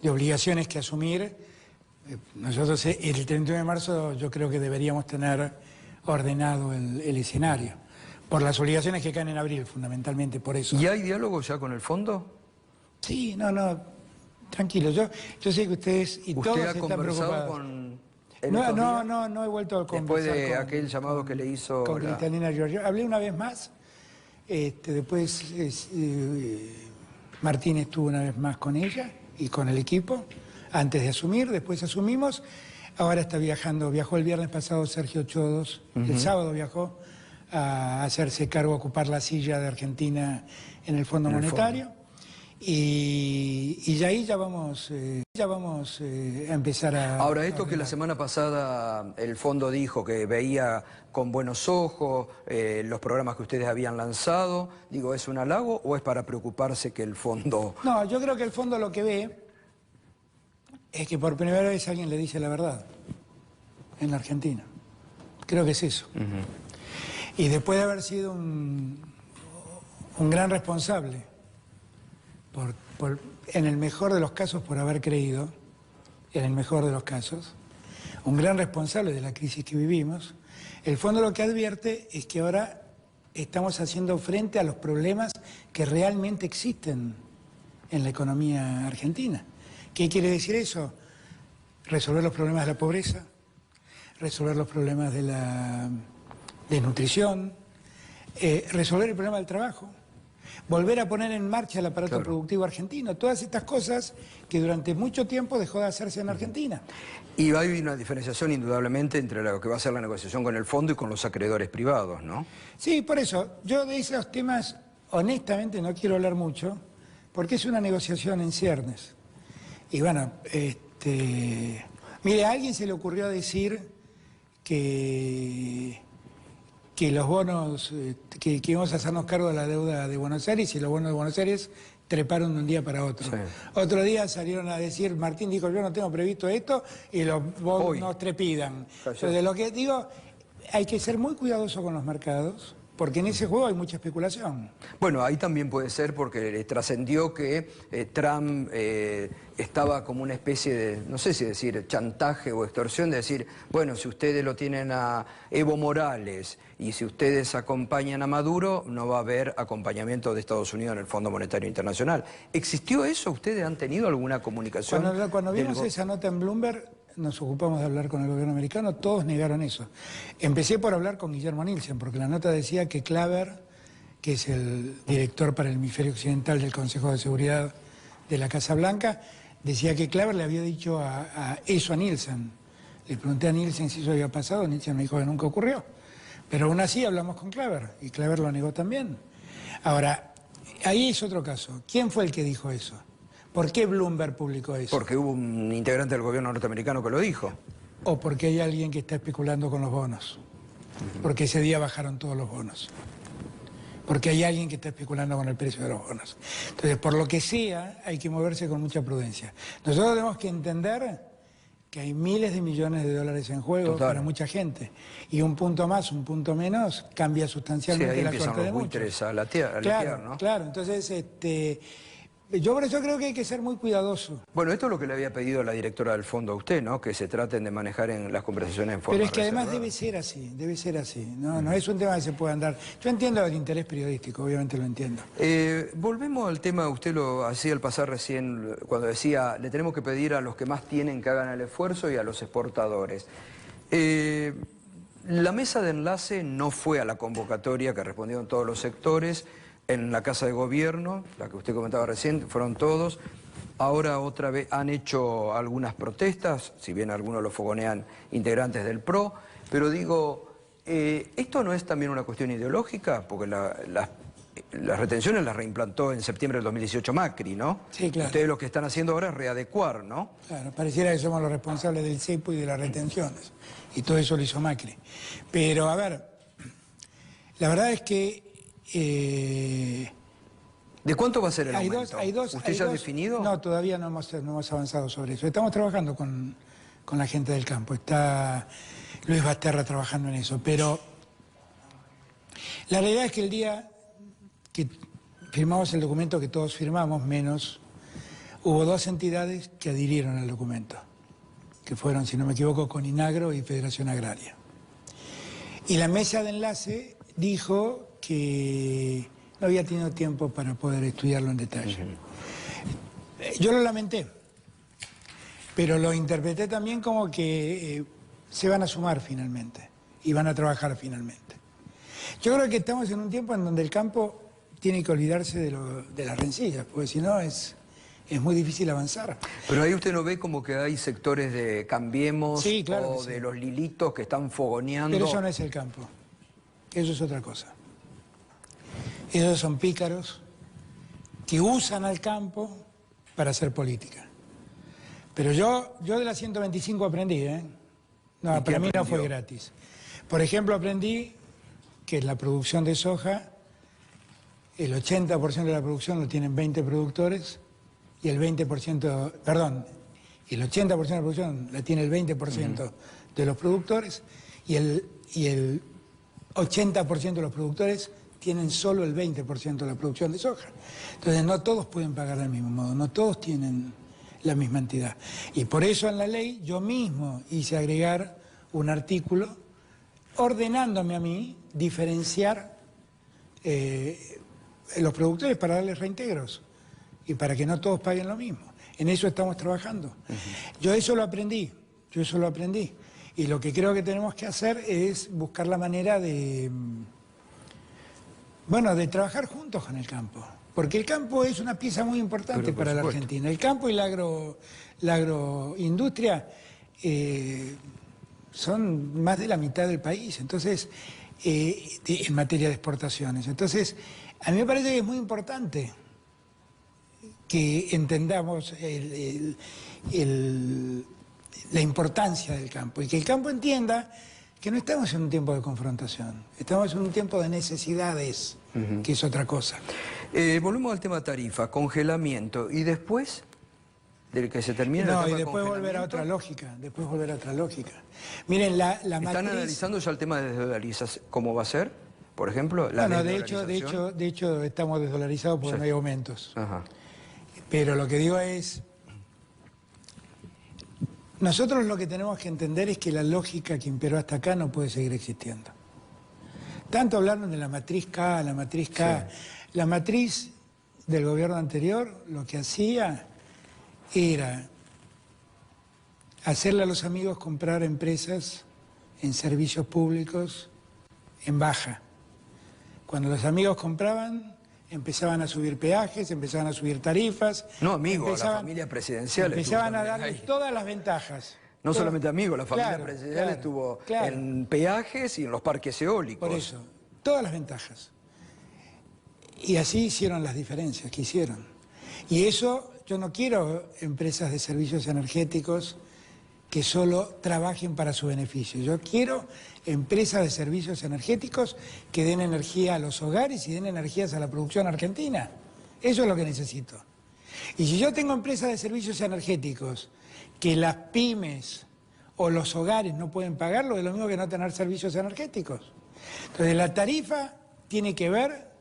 obligaciones que asumir. Nosotros el 31 de marzo yo creo que deberíamos tener ordenado el escenario, por las obligaciones que caen en abril, fundamentalmente por eso. ¿Y hay diálogo ya con el fondo? Sí, no, tranquilo, yo sé que ustedes y todos están preocupados. ¿Usted ha conversado No he vuelto a conversar. Después de aquel llamado que le hizo... Con Cristalina Giorgio. Hablé una vez más, después Martín estuvo una vez más con ella y con el equipo, antes de asumir, después asumimos. Ahora está viajó el viernes pasado Sergio Chodos, el sábado viajó a hacerse cargo, a ocupar la silla de Argentina en el Fondo Monetario. Y ahí ya vamos a empezar a... Ahora, esto que la semana pasada el fondo dijo que veía con buenos ojos los programas que ustedes habían lanzado, digo, ¿es un halago o es para preocuparse que el fondo...? No, yo creo que el fondo lo que ve es que por primera vez alguien le dice la verdad en la Argentina. Creo que es eso. Y después de haber sido un gran responsable, en el mejor de los casos por haber creído, en el mejor de los casos, un gran responsable de la crisis que vivimos, el fondo lo que advierte es que ahora estamos haciendo frente a los problemas que realmente existen en la economía argentina. ¿Qué quiere decir eso? Resolver los problemas de la pobreza, resolver los problemas de la desnutrición, resolver el problema del trabajo. volver a poner en marcha el aparato productivo argentino, todas estas cosas que durante mucho tiempo dejó de hacerse en Argentina. Y hay una diferenciación indudablemente entre lo que va a ser la negociación con el fondo y con los acreedores privados, ¿no? Sí, por eso, yo de esos temas honestamente no quiero hablar mucho, porque es una negociación en ciernes. Y bueno, mire, a alguien se le ocurrió decir que los bonos, que íbamos a hacernos cargo de la deuda de Buenos Aires, y los bonos de Buenos Aires treparon de un día para otro. Sí. Otro día salieron a decir, Martín dijo, yo no tengo previsto esto, y los bonos trepidan. Entonces, lo que digo, hay que ser muy cuidadoso con los mercados, porque en ese juego hay mucha especulación. Bueno, ahí también puede ser porque trascendió que Trump estaba como una especie de, no sé si decir chantaje o extorsión, de decir, bueno, si ustedes lo tienen a Evo Morales y si ustedes acompañan a Maduro, no va a haber acompañamiento de Estados Unidos en el Fondo Monetario Internacional. ¿Existió eso? ¿Ustedes han tenido alguna comunicación? Cuando vimos esa nota en Bloomberg, nos ocupamos de hablar con el gobierno americano, todos negaron eso. Empecé por hablar con Guillermo Nielsen, porque la nota decía que Claver, que es el director para el hemisferio occidental del Consejo de Seguridad de la Casa Blanca, decía que Claver le había dicho eso a Nielsen. Le pregunté a Nielsen si eso había pasado, Nielsen me dijo que nunca ocurrió. Pero aún así hablamos con Claver, y Claver lo negó también. Ahora, ahí es otro caso. ¿Quién fue el que dijo eso? ¿Por qué Bloomberg publicó eso? Porque hubo un integrante del gobierno norteamericano que lo dijo. O porque hay alguien que está especulando con los bonos. Porque ese día bajaron todos los bonos. Porque hay alguien que está especulando con el precio de los bonos. Entonces, por lo que sea, hay que moverse con mucha prudencia. Nosotros tenemos que entender que hay miles de millones de dólares en juego para mucha gente. Y un punto más, un punto menos, cambia sustancialmente la suerte de muchos. Claro, claro. Entonces, yo por eso creo que hay que ser muy cuidadoso. Bueno, esto es lo que le había pedido la directora del fondo a usted, ¿no? Que se traten de manejar en las conversaciones en forma Pero es que reservada. además debe ser así. No es un tema que se pueda andar. Yo entiendo el interés periodístico, obviamente lo entiendo. Volvemos al tema, usted lo hacía al pasar recién, cuando decía, le tenemos que pedir a los que más tienen que hagan el esfuerzo y a los exportadores. La mesa de enlace no fue a la convocatoria que respondieron todos los sectores. En la Casa de Gobierno, la que usted comentaba recién, fueron todos. Ahora otra vez han hecho algunas protestas, si bien algunos lo fogonean integrantes del PRO, pero digo, ¿esto no es también una cuestión ideológica? Porque las retenciones las reimplantó en septiembre del 2018 Macri, ¿no? Sí, claro. Ustedes lo que están haciendo ahora es readecuar, ¿no? Claro, pareciera que somos los responsables del cepo y de las retenciones, y todo eso lo hizo Macri. Pero, a ver, la verdad es que ¿de cuánto va a ser el aumento? ¿Usted ya ha definido? No, todavía no hemos avanzado sobre eso. Estamos trabajando con la gente del campo. Está Luis Basterra trabajando en eso. Pero la realidad es que el día que firmamos el documento, que todos firmamos, menos, hubo dos entidades que adhirieron al documento, que fueron, si no me equivoco, Coninagro y Federación Agraria. Y la mesa de enlace dijo que no había tenido tiempo para poder estudiarlo en detalle. Yo lo lamenté, pero lo interpreté también como que se van a sumar finalmente y van a trabajar finalmente. Yo creo que estamos en un tiempo en donde el campo tiene que olvidarse de las rencillas, porque si no es muy difícil avanzar. Pero ahí usted no ve como que hay sectores de Cambiemos, sí, claro, o de los Lilitos que están fogoneando. Pero eso no es el campo, eso es otra cosa. Esos son pícaros que usan al campo para hacer política. Pero yo de la 125 aprendí, ¿eh? No, para mí no fue gratis. Por ejemplo, aprendí que la producción de soja, el 80% de la producción lo tienen 20 productores y el 20%, perdón, el 80% de la producción la tiene el 20% de los productores y el 80% de los productores tienen solo el 20% de la producción de soja. Entonces no todos pueden pagar del mismo modo, no todos tienen la misma entidad. Y por eso en la ley yo mismo hice agregar un artículo ordenándome a mí diferenciar los productores para darles reintegros y para que no todos paguen lo mismo. En eso estamos trabajando. Yo eso lo aprendí. Y lo que creo que tenemos que hacer es buscar la manera de Bueno, de trabajar juntos con el campo, porque el campo es una pieza muy importante Pero, por para la supuesto. Argentina. El campo y la agroindustria son más de la mitad del país, entonces, en materia de exportaciones. Entonces, a mí me parece que es muy importante que entendamos la importancia del campo y que el campo entienda que no estamos en un tiempo de confrontación, estamos en un tiempo de necesidades, que es otra cosa. Volvemos al tema tarifa, congelamiento, y después del que se termine No, la y etapa de después volver a congelamiento, otra lógica, después volver a otra lógica. Miren, la ¿están matriz... analizando ya el tema de desdolarización? ¿Cómo va a ser? Por ejemplo, la Bueno, desdolarización. de hecho estamos desdolarizados porque Sí. no hay aumentos. Ajá. Pero lo que digo es, nosotros lo que tenemos que entender es que la lógica que imperó hasta acá no puede seguir existiendo. Tanto hablaron de la matriz K, la matriz K. Sí. La matriz del gobierno anterior lo que hacía era hacerle a los amigos comprar empresas en servicios públicos en baja. Cuando los amigos compraban, empezaban a subir peajes, empezaban a subir tarifas. No, amigo, la familia presidencial empezaban estuvo a también darles ahí. todas las ventajas. No Todas. solamente amigos, la familia Claro, presidencial claro, estuvo claro. en peajes y en los parques eólicos. Por eso, todas las ventajas. Y así hicieron las diferencias que hicieron. Y eso, yo no quiero empresas de servicios energéticos que solo trabajen para su beneficio. Yo quiero empresas de servicios energéticos que den energía a los hogares y den energías a la producción argentina. Eso es lo que necesito. Y si yo tengo empresas de servicios energéticos que las pymes o los hogares no pueden pagarlo, es lo mismo que no tener servicios energéticos. Entonces la tarifa tiene que ver,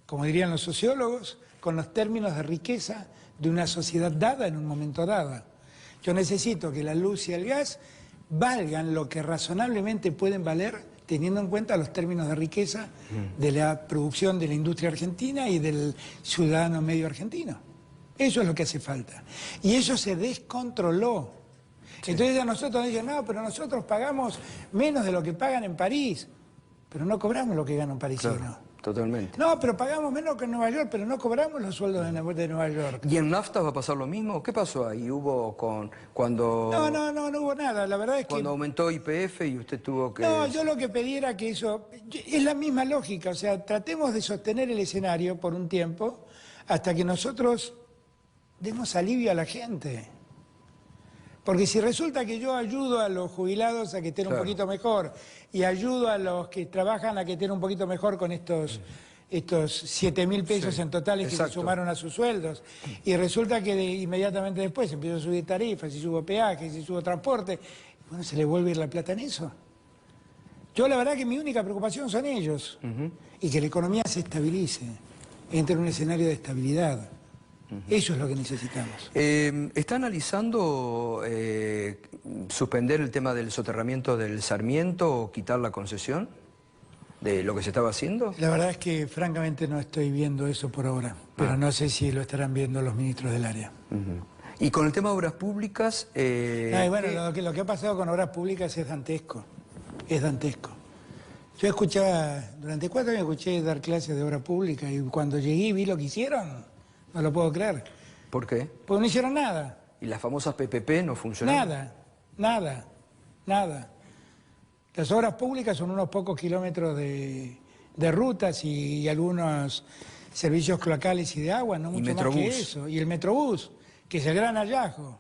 como dirían los sociólogos, con los términos de riqueza de una sociedad dada en un momento dado. Yo necesito que la luz y el gas valgan lo que razonablemente pueden valer teniendo en cuenta los términos de riqueza de la producción de la industria argentina y del ciudadano medio argentino. Eso es lo que hace falta. Y eso se descontroló. Sí. Entonces a nosotros nos dicen, no, pero nosotros pagamos menos de lo que pagan en París, pero no cobramos lo que gana un parisino. Claro. Totalmente. No, pero pagamos menos que en Nueva York, pero no cobramos los sueldos de Nueva York. ¿Y en NAFTA va a pasar lo mismo? ¿Qué pasó ahí? Cuando... No hubo nada. La verdad es cuando aumentó YPF y usted tuvo que... No, yo lo que pedí era que eso... Es la misma lógica, o sea, tratemos de sostener el escenario por un tiempo hasta que nosotros demos alivio a la gente. Porque si resulta que yo ayudo a los jubilados a que estén un poquito mejor y ayudo a los que trabajan a que estén un poquito mejor con estos 7.000 pesos en totales que se sumaron a sus sueldos, y resulta que inmediatamente después empiezo a subir tarifas, y subo peajes, y subo transporte, bueno, se le vuelve a ir la plata en eso. Yo la verdad que mi única preocupación son ellos, y que la economía se estabilice, entre en un escenario de estabilidad. Eso es lo que necesitamos. ¿Está analizando suspender el tema del soterramiento del Sarmiento o quitar la concesión de lo que se estaba haciendo? La verdad es que francamente no estoy viendo eso por ahora, pero no sé si lo estarán viendo los ministros del área. Y con el tema de obras públicas... bueno, lo que ha pasado con obras públicas es dantesco, es dantesco. Yo escuchaba, durante 4 años escuché dar clases de obra pública y cuando llegué y vi lo que hicieron... No lo puedo creer. ¿Por qué? Porque no hicieron nada. ¿Y las famosas PPP no funcionaron? Nada. Las obras públicas son unos pocos kilómetros de rutas y algunos servicios cloacales y de agua, no mucho más que eso. Y el Metrobús, que es el gran hallazgo.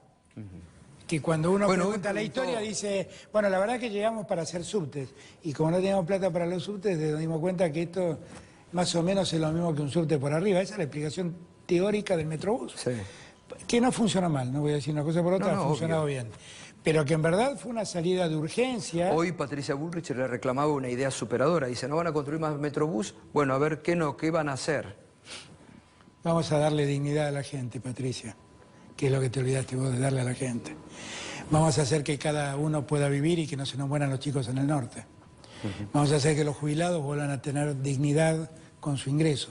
Que cuando uno pregunta la historia dice, bueno, la verdad es que llegamos para hacer subtes. Y como no teníamos plata para los subtes, nos dimos cuenta que esto más o menos es lo mismo que un subte por arriba. Esa es la explicación teórica del Metrobús, que no funcionó mal, no voy a decir una cosa por otra, ha funcionado bien, pero que en verdad fue una salida de urgencia. Hoy Patricia Bullrich le reclamaba una idea superadora, dice, no van a construir más Metrobús, bueno, a ver, ¿qué van a hacer? Vamos a darle dignidad a la gente, Patricia, que es lo que te olvidaste vos de darle a la gente. Vamos a hacer que cada uno pueda vivir y que no se nos mueran los chicos en el norte. Vamos a hacer que los jubilados vuelvan a tener dignidad con su ingreso.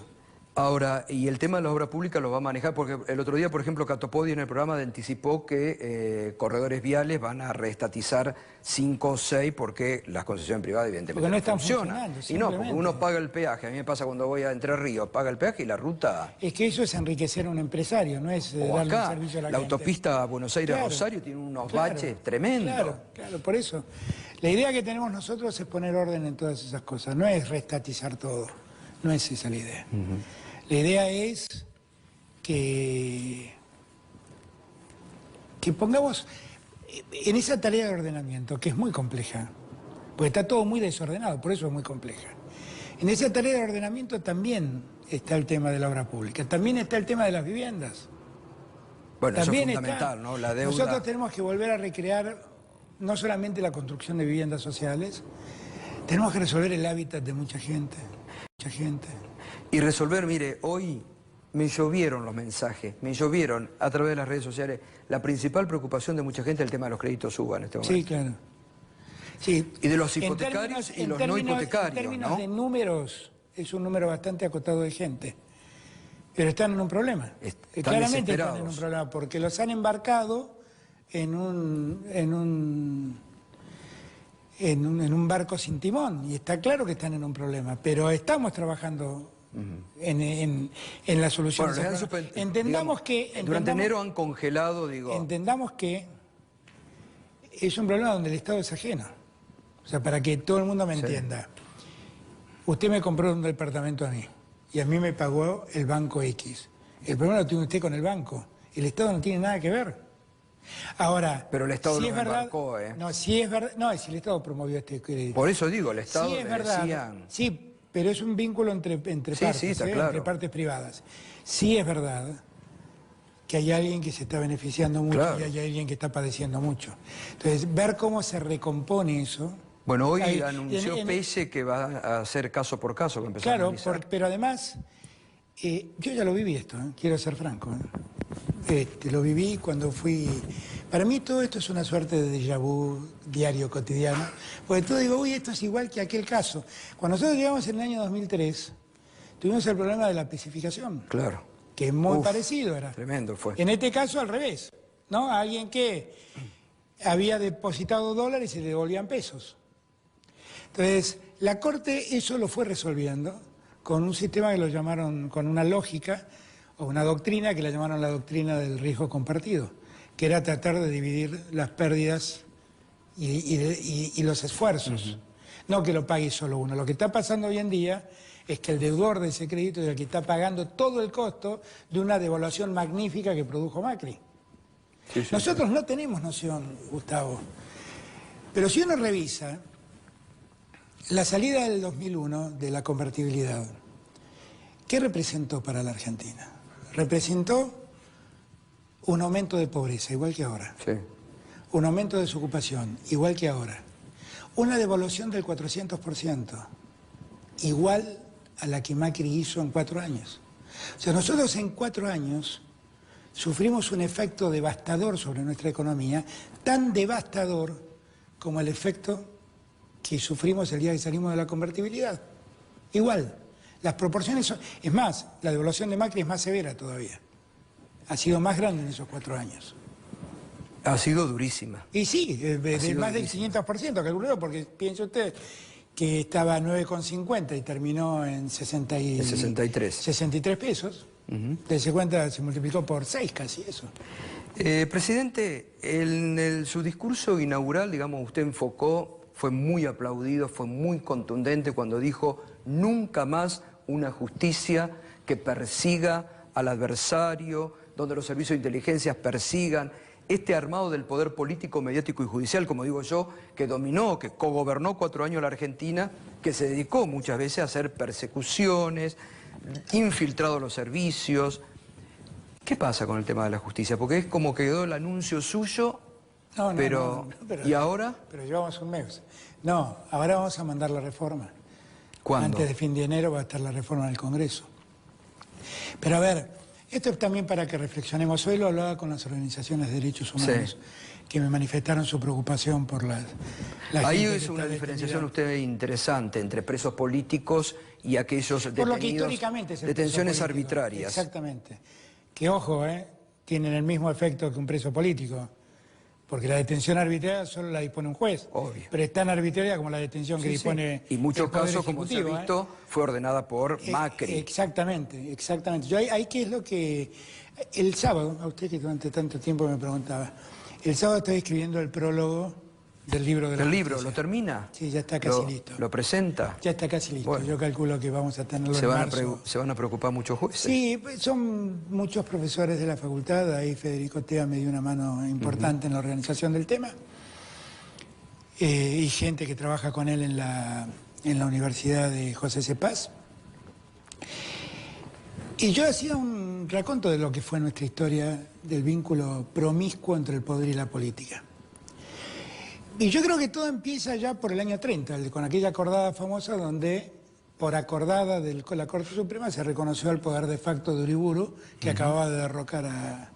Ahora, y el tema de la obra pública lo va a manejar, porque el otro día, por ejemplo, Catopodi en el programa anticipó que corredores viales van a reestatizar 5 o 6 porque las concesiones privadas evidentemente Porque no están funcionan. funcionando, Y no, porque simplemente. uno paga el peaje. A mí me pasa cuando voy a Entre Ríos, paga el peaje y la ruta... Es que eso es enriquecer a un empresario, no es O darle un acá, servicio a la la gente. autopista Buenos Aires-Rosario tiene unos baches tremendos. Claro, por eso. La idea que tenemos nosotros es poner orden en todas esas cosas, no es reestatizar todo, no es esa la idea. La idea es que pongamos en esa tarea de ordenamiento, que es muy compleja, porque está todo muy desordenado, por eso es muy compleja. En esa tarea de ordenamiento también está el tema de la obra pública, también está el tema de las viviendas. Bueno, También eso es fundamental, ¿no? La deuda... Nosotros tenemos que volver a recrear no solamente la construcción de viviendas sociales, tenemos que resolver el hábitat de mucha gente. Y resolver, mire, hoy me llovieron los mensajes, me llovieron a través de las redes sociales. La principal preocupación de mucha gente es el tema de los créditos UBA en este momento. Sí, claro. Sí. Y de los hipotecarios y los no hipotecarios, en términos ¿no? de números, es un número bastante acotado de gente. Pero están en un problema. Claramente están en un problema, porque los han embarcado en un barco sin timón. Y está claro que están en un problema. Pero estamos trabajando en la solución. Bueno, entendamos que... Durante enero han congelado, digo... Entendamos que es un problema donde el Estado es ajeno. O sea, para que todo el mundo me entienda. Usted me compró un departamento a mí y a mí me pagó el banco X. El problema lo tiene usted con el banco. El Estado no tiene nada que ver. Ahora, pero el Estado si lo embarcó, ¿eh? No, si es verdad... No, si el Estado promovió este crédito. Por eso digo, el Estado sí, es verdad, decían... Sí, pero es un vínculo entre partes, sí, está claro. entre partes privadas. Sí es verdad que hay alguien que se está beneficiando mucho y hay alguien que está padeciendo mucho. Entonces, ver cómo se recompone eso... Bueno, hoy anunció Pelle que va a hacer caso por caso, que empezó a analizar. Pero además, yo ya lo viví esto, quiero ser franco. Lo viví cuando fui... Para mí todo esto es una suerte de déjà vu diario, cotidiano, porque todo digo, uy, esto es igual que aquel caso. Cuando nosotros llegamos en el año 2003, tuvimos el problema de la especificación. Claro. Que es muy parecido era. Tremendo fue. En este caso al revés, ¿no? Alguien que había depositado dólares y le devolvían pesos. Entonces, la Corte eso lo fue resolviendo con un sistema que lo llamaron, con una lógica o una doctrina que la llamaron la doctrina del riesgo compartido, que era tratar de dividir las pérdidas y los esfuerzos. No que lo pague solo uno. Lo que está pasando hoy en día es que el deudor de ese crédito es el que está pagando todo el costo de una devaluación magnífica que produjo Macri. Nosotros no tenemos noción, Gustavo, pero si uno revisa la salida del 2001 de la convertibilidad, ¿qué representó para la Argentina? Representó un aumento de pobreza, igual que ahora. Sí. Un aumento de desocupación, igual que ahora. Una devaluación del 400%, igual a la que Macri hizo en 4 años. O sea, nosotros en 4 años sufrimos un efecto devastador sobre nuestra economía, tan devastador como el efecto que sufrimos el día que salimos de la convertibilidad. Igual, las proporciones son... Es más, la devaluación de Macri es más severa todavía. Ha sido más grande en esos 4 años. Ha sido durísima. Y sí, de más del 500%, calculó, porque piense usted que estaba a 9,50 y terminó en 63 pesos. Dese cuenta, se multiplicó por 6 casi eso. Presidente, en su discurso inaugural, digamos, usted enfocó, fue muy aplaudido, fue muy contundente cuando dijo nunca más una justicia que persiga al adversario, donde los servicios de inteligencia persigan este armado del poder político, mediático y judicial, como digo yo, que dominó, que cogobernó 4 años la Argentina, que se dedicó muchas veces a hacer persecuciones, infiltrado los servicios. ¿Qué pasa con el tema de la justicia? Porque es como que quedó el anuncio suyo, pero ¿y ahora? Pero llevamos un mes. No, ahora vamos a mandar la reforma. ¿Cuándo? Antes de fin de enero va a estar la reforma en el Congreso. Pero a ver, esto es también para que reflexionemos. Hoy lo hablaba con las organizaciones de derechos humanos, que me manifestaron su preocupación por la Ahí gente es que una está diferenciación detenida. usted interesante entre presos políticos y aquellos Por lo que detenidos, históricamente es el detenciones preso político. arbitrarias. Exactamente. Que ojo, tienen el mismo efecto que un preso político. Porque la detención arbitraria solo la dispone un juez. Obvio. Pero es tan arbitraria como la detención que dispone Y muchos el Poder casos, como se ha Ejecutivo, visto, fue ordenada por Macri. Exactamente, exactamente. Yo ahí qué es lo que... El sábado, a usted que durante tanto tiempo me preguntaba, el sábado estaba escribiendo el prólogo del libro de la ¿El libro justicia. lo termina? Sí, ya está casi listo. ¿Lo presenta? Ya está casi listo. Bueno. Yo calculo que vamos a tenerlo ¿Se en van, marzo. ¿Se van a preocupar muchos jueces? Sí, pues son muchos profesores de la facultad, ahí Federico Tea me dio una mano importante en la organización del tema, y gente que trabaja con él en la Universidad de José C. Paz. Y yo hacía un raconto de lo que fue nuestra historia del vínculo promiscuo entre el poder y la política. Y yo creo que todo empieza ya por el año 30, con aquella acordada famosa donde, por acordada de la Corte Suprema, se reconoció al poder de facto de Uriburu, que acababa de derrocar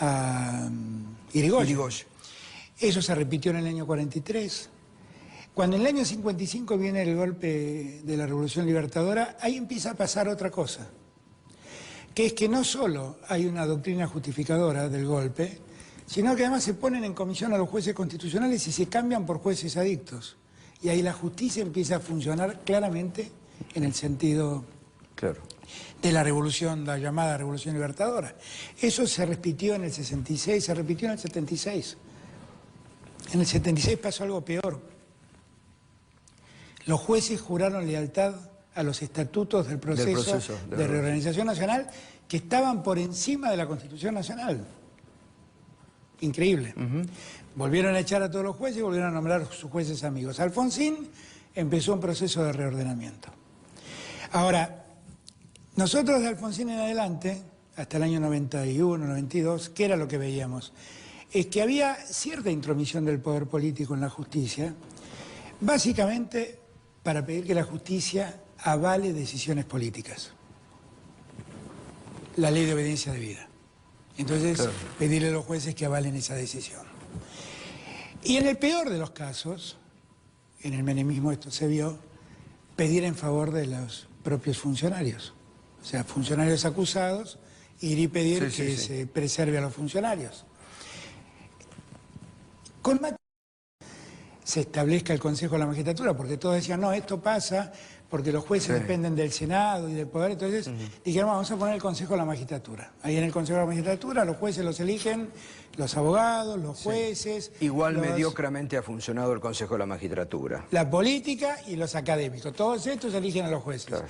a Irigoyen. Eso se repitió en el año 43. Cuando en el año 55 viene el golpe de la Revolución Libertadora, ahí empieza a pasar otra cosa, que es que no solo hay una doctrina justificadora del golpe, sino que además se ponen en comisión a los jueces constitucionales y se cambian por jueces adictos. Y ahí la justicia empieza a funcionar claramente en el sentido de la revolución, la llamada Revolución Libertadora. Eso se repitió en el 66, se repitió en el 76. En el 76 pasó algo peor. Los jueces juraron lealtad a los estatutos del proceso de reorganización nacional que estaban por encima de la Constitución Nacional. Increíble. Volvieron a echar a todos los jueces y volvieron a nombrar a sus jueces amigos. Alfonsín empezó un proceso de reordenamiento. Ahora, nosotros de Alfonsín en adelante, hasta el año 91, 92, ¿qué era lo que veíamos? Es que había cierta intromisión del poder político en la justicia, básicamente para pedir que la justicia avale decisiones políticas. La ley de obediencia debida. Entonces, pedirle a los jueces que avalen esa decisión. Y en el peor de los casos, en el menemismo esto se vio, pedir en favor de los propios funcionarios. O sea, funcionarios acusados, ir y pedir que se preserve a los funcionarios. Con Macri se establezca el Consejo de la Magistratura, porque todos decían, no, esto pasa porque los jueces dependen del Senado y del Poder, entonces dijeron, vamos a poner el Consejo de la Magistratura. Ahí en el Consejo de la Magistratura los jueces los eligen, los abogados, los jueces... Igual mediocremente ha funcionado el Consejo de la Magistratura. La política y los académicos, todos estos eligen a los jueces.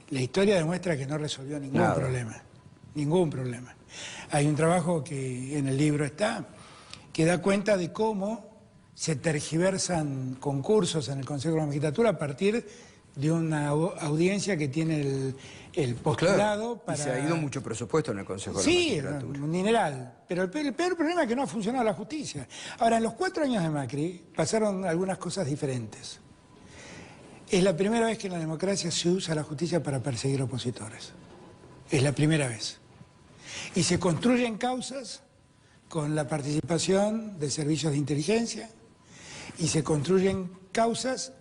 La historia demuestra que no resolvió ningún problema, ningún problema. Hay un trabajo que en el libro está, que da cuenta de cómo se tergiversan concursos en el Consejo de la Magistratura a partir de una audiencia que tiene el postulado para... Y se ha ido mucho presupuesto en el Consejo de la Magistratura. Sí, un dineral. Pero el peor problema es que no ha funcionado la justicia. Ahora, en los 4 años de Macri pasaron algunas cosas diferentes. Es la primera vez que en la democracia se usa la justicia para perseguir opositores. Es la primera vez. Y se construyen causas con la participación de servicios de inteligencia y se construyen causas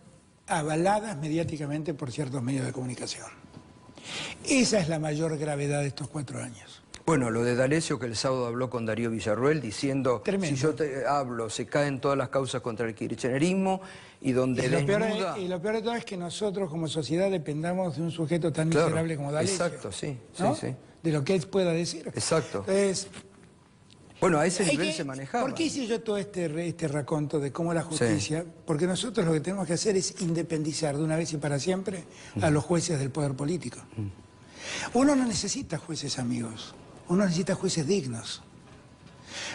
avaladas mediáticamente por ciertos medios de comunicación. Esa es la mayor gravedad de estos 4 años. Bueno, lo de D'Alessio, que el sábado habló con Darío Villarruel diciendo, si yo te hablo, se caen todas las causas contra el kirchnerismo y donde desnuda... Y lo peor de todo es que nosotros como sociedad dependamos de un sujeto tan miserable como D'Alessio. Exacto, sí, ¿no? sí. De lo que él pueda decir. Exacto. Entonces, bueno, a ese nivel se manejaba. ¿Por qué hice yo todo este raconto de cómo la justicia? Porque nosotros lo que tenemos que hacer es independizar de una vez y para siempre a los jueces del poder político. Uno no necesita jueces amigos, uno necesita jueces dignos.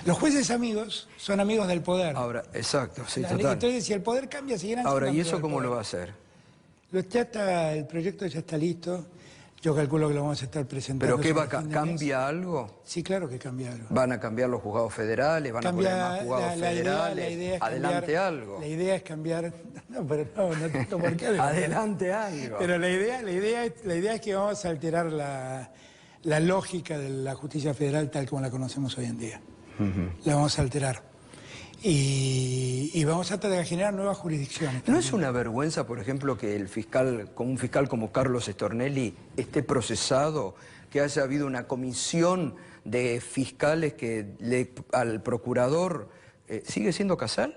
Los jueces amigos son amigos del poder. Ahora, exacto, sí, total. Entonces, si el poder cambia, seguirán siendo Ahora, ¿y amigos eso del cómo poder. lo va a hacer? El proyecto ya está listo. Yo calculo que lo vamos a estar presentando. ¿Pero qué va, sobre fin de cambia mes. algo? Sí, claro que cambia algo. ¿Van a cambiar los juzgados federales? ¿Van a poner más juzgados federales? La idea es Adelante cambiar, algo. La idea es cambiar... No, pero no tengo por qué. Adelante algo. Pero la idea es que vamos a alterar la lógica de la justicia federal tal como la conocemos hoy en día. La vamos a alterar. y vamos a tratar de generar nuevas jurisdicciones. ¿No es una vergüenza, por ejemplo, que un fiscal como Carlos Stornelli esté procesado, que haya habido una comisión de fiscales que al procurador... ¿Sigue siendo Casal?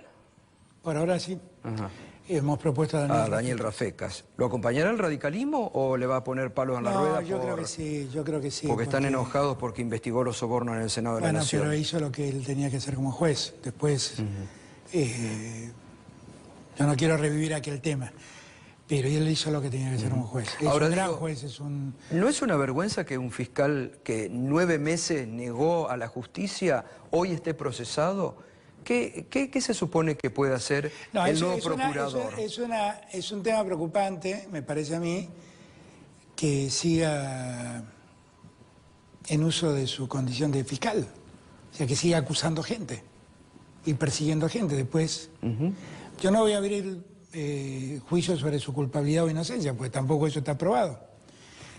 Por ahora sí. Ajá. Hemos propuesto a Daniel Rafecas. ¿Lo acompañará el radicalismo o le va a poner palos en la rueda? Yo creo que sí, yo creo que sí. Porque están enojados porque investigó los sobornos en el Senado de la Nación. Bueno, pero hizo lo que él tenía que hacer como juez. Después, yo no quiero revivir aquel tema, pero él hizo lo que tenía que hacer como juez. Es Ahora un gran juez, es un... ¿No es una vergüenza que un fiscal que 9 meses negó a la justicia hoy esté procesado? ¿Qué se supone que puede hacer el nuevo procurador? Es un tema preocupante, me parece a mí, que siga en uso de su condición de fiscal. O sea, que siga acusando gente y persiguiendo gente. Después, yo no voy a abrir juicios sobre su culpabilidad o inocencia, porque tampoco eso está probado.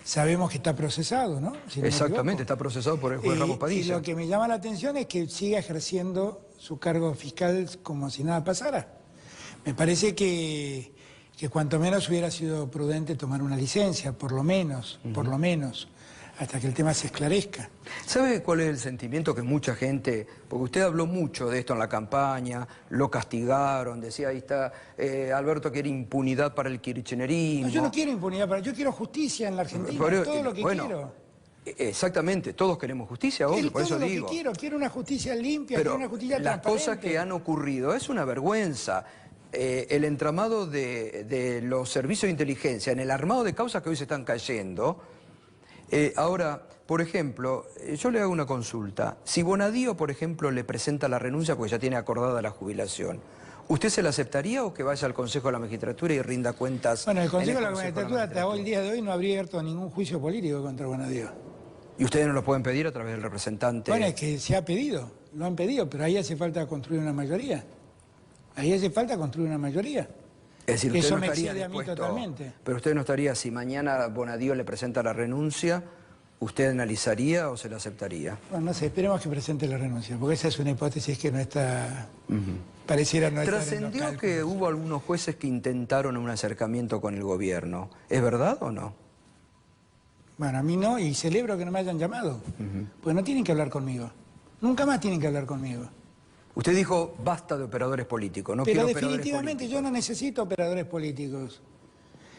Sabemos que está procesado, ¿no? Si no Exactamente, está procesado por el juez Ramos Padilla. Y lo que me llama la atención es que siga ejerciendo su cargo fiscal como si nada pasara. Me parece que cuanto menos hubiera sido prudente tomar una licencia, por lo menos, hasta que el tema se esclarezca. ¿Sabe cuál es el sentimiento que mucha gente, porque usted habló mucho de esto en la campaña, lo castigaron, decía ahí está, Alberto quiere impunidad para el kirchnerismo? No, yo no quiero impunidad, yo quiero justicia en la Argentina, todo lo que quiero. Exactamente, todos queremos justicia, obvio, por eso digo. Quiero una justicia limpia, pero quiero una justicia las transparente. cosas que han ocurrido, es una vergüenza. El entramado de los servicios de inteligencia, en el armado de causas que hoy se están cayendo. Ahora, por ejemplo, yo le hago una consulta. Si Bonadío, por ejemplo, le presenta la renuncia porque ya tiene acordada la jubilación, ¿usted se la aceptaría o que vaya al Consejo de la Magistratura y rinda cuentas? Bueno, el Consejo de la Magistratura hasta hoy, el día de hoy, no habría abierto ningún juicio político contra Bonadío. ¿Y ustedes no lo pueden pedir a través del representante? Bueno, es que se ha pedido, lo han pedido, pero ahí hace falta construir una mayoría. Ahí hace falta construir una mayoría. Es decir, eso no me estaría excede a mí totalmente. Pero usted no estaría, si mañana Bonadío le presenta la renuncia, ¿usted analizaría o se la aceptaría? Bueno, no sé, esperemos que presente la renuncia, porque esa es una hipótesis que no está... Pareciera no estar en los Trascendió cálculos. que hubo algunos jueces que intentaron un acercamiento con el gobierno. ¿Es verdad o no? Bueno, a mí no, y celebro que no me hayan llamado, porque no tienen que hablar conmigo. Nunca más tienen que hablar conmigo. Usted dijo, basta de operadores políticos, no Pero quiero operadores definitivamente políticos. yo no necesito operadores políticos.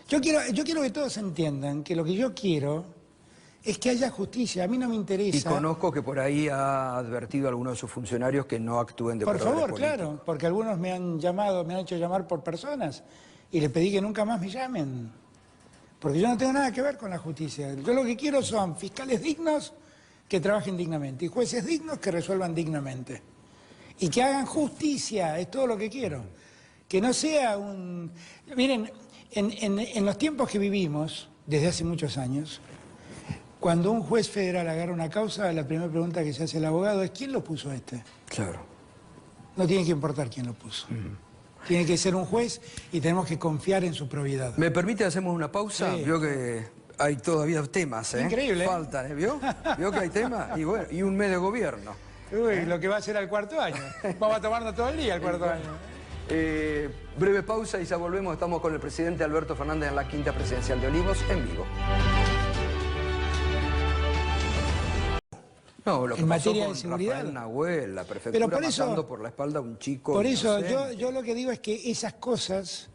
Yo quiero que todos entiendan que lo que yo quiero es que haya justicia. A mí no me interesa... Y conozco que por ahí ha advertido a algunos de sus funcionarios que no actúen de operadores políticos. Por favor, claro, porque algunos me han llamado, me han hecho llamar por personas y les pedí que nunca más me llamen. Porque yo no tengo nada que ver con la justicia. Yo lo que quiero son fiscales dignos que trabajen dignamente y jueces dignos que resuelvan dignamente. Y que hagan justicia, es todo lo que quiero. Que no sea un... Miren, en los tiempos que vivimos, desde hace muchos años, cuando un juez federal agarra una causa, la primera pregunta que se hace el abogado es ¿quién lo puso a este? Claro. No tiene que importar quién lo puso. Tiene que ser un juez y tenemos que confiar en su probidad. ¿Me permite, hacemos una pausa? Sí. Vio que hay todavía temas, ¿eh? Increíble. Faltan, ¿eh? ¿Vio? ¿Vio que hay temas? Y bueno, y un mes de gobierno. Uy, lo que va a ser al cuarto año. Vamos a tomarnos todo el día al cuarto año. Breve pausa y ya volvemos. Estamos con el presidente Alberto Fernández en la quinta presidencial de Olivos en vivo. No, lo que En pasó materia con de seguridad. Rafael Nahuel, la prefectura Pero por eso- matando por la espalda a un chico. Por eso inocente. yo lo que digo es que esas cosas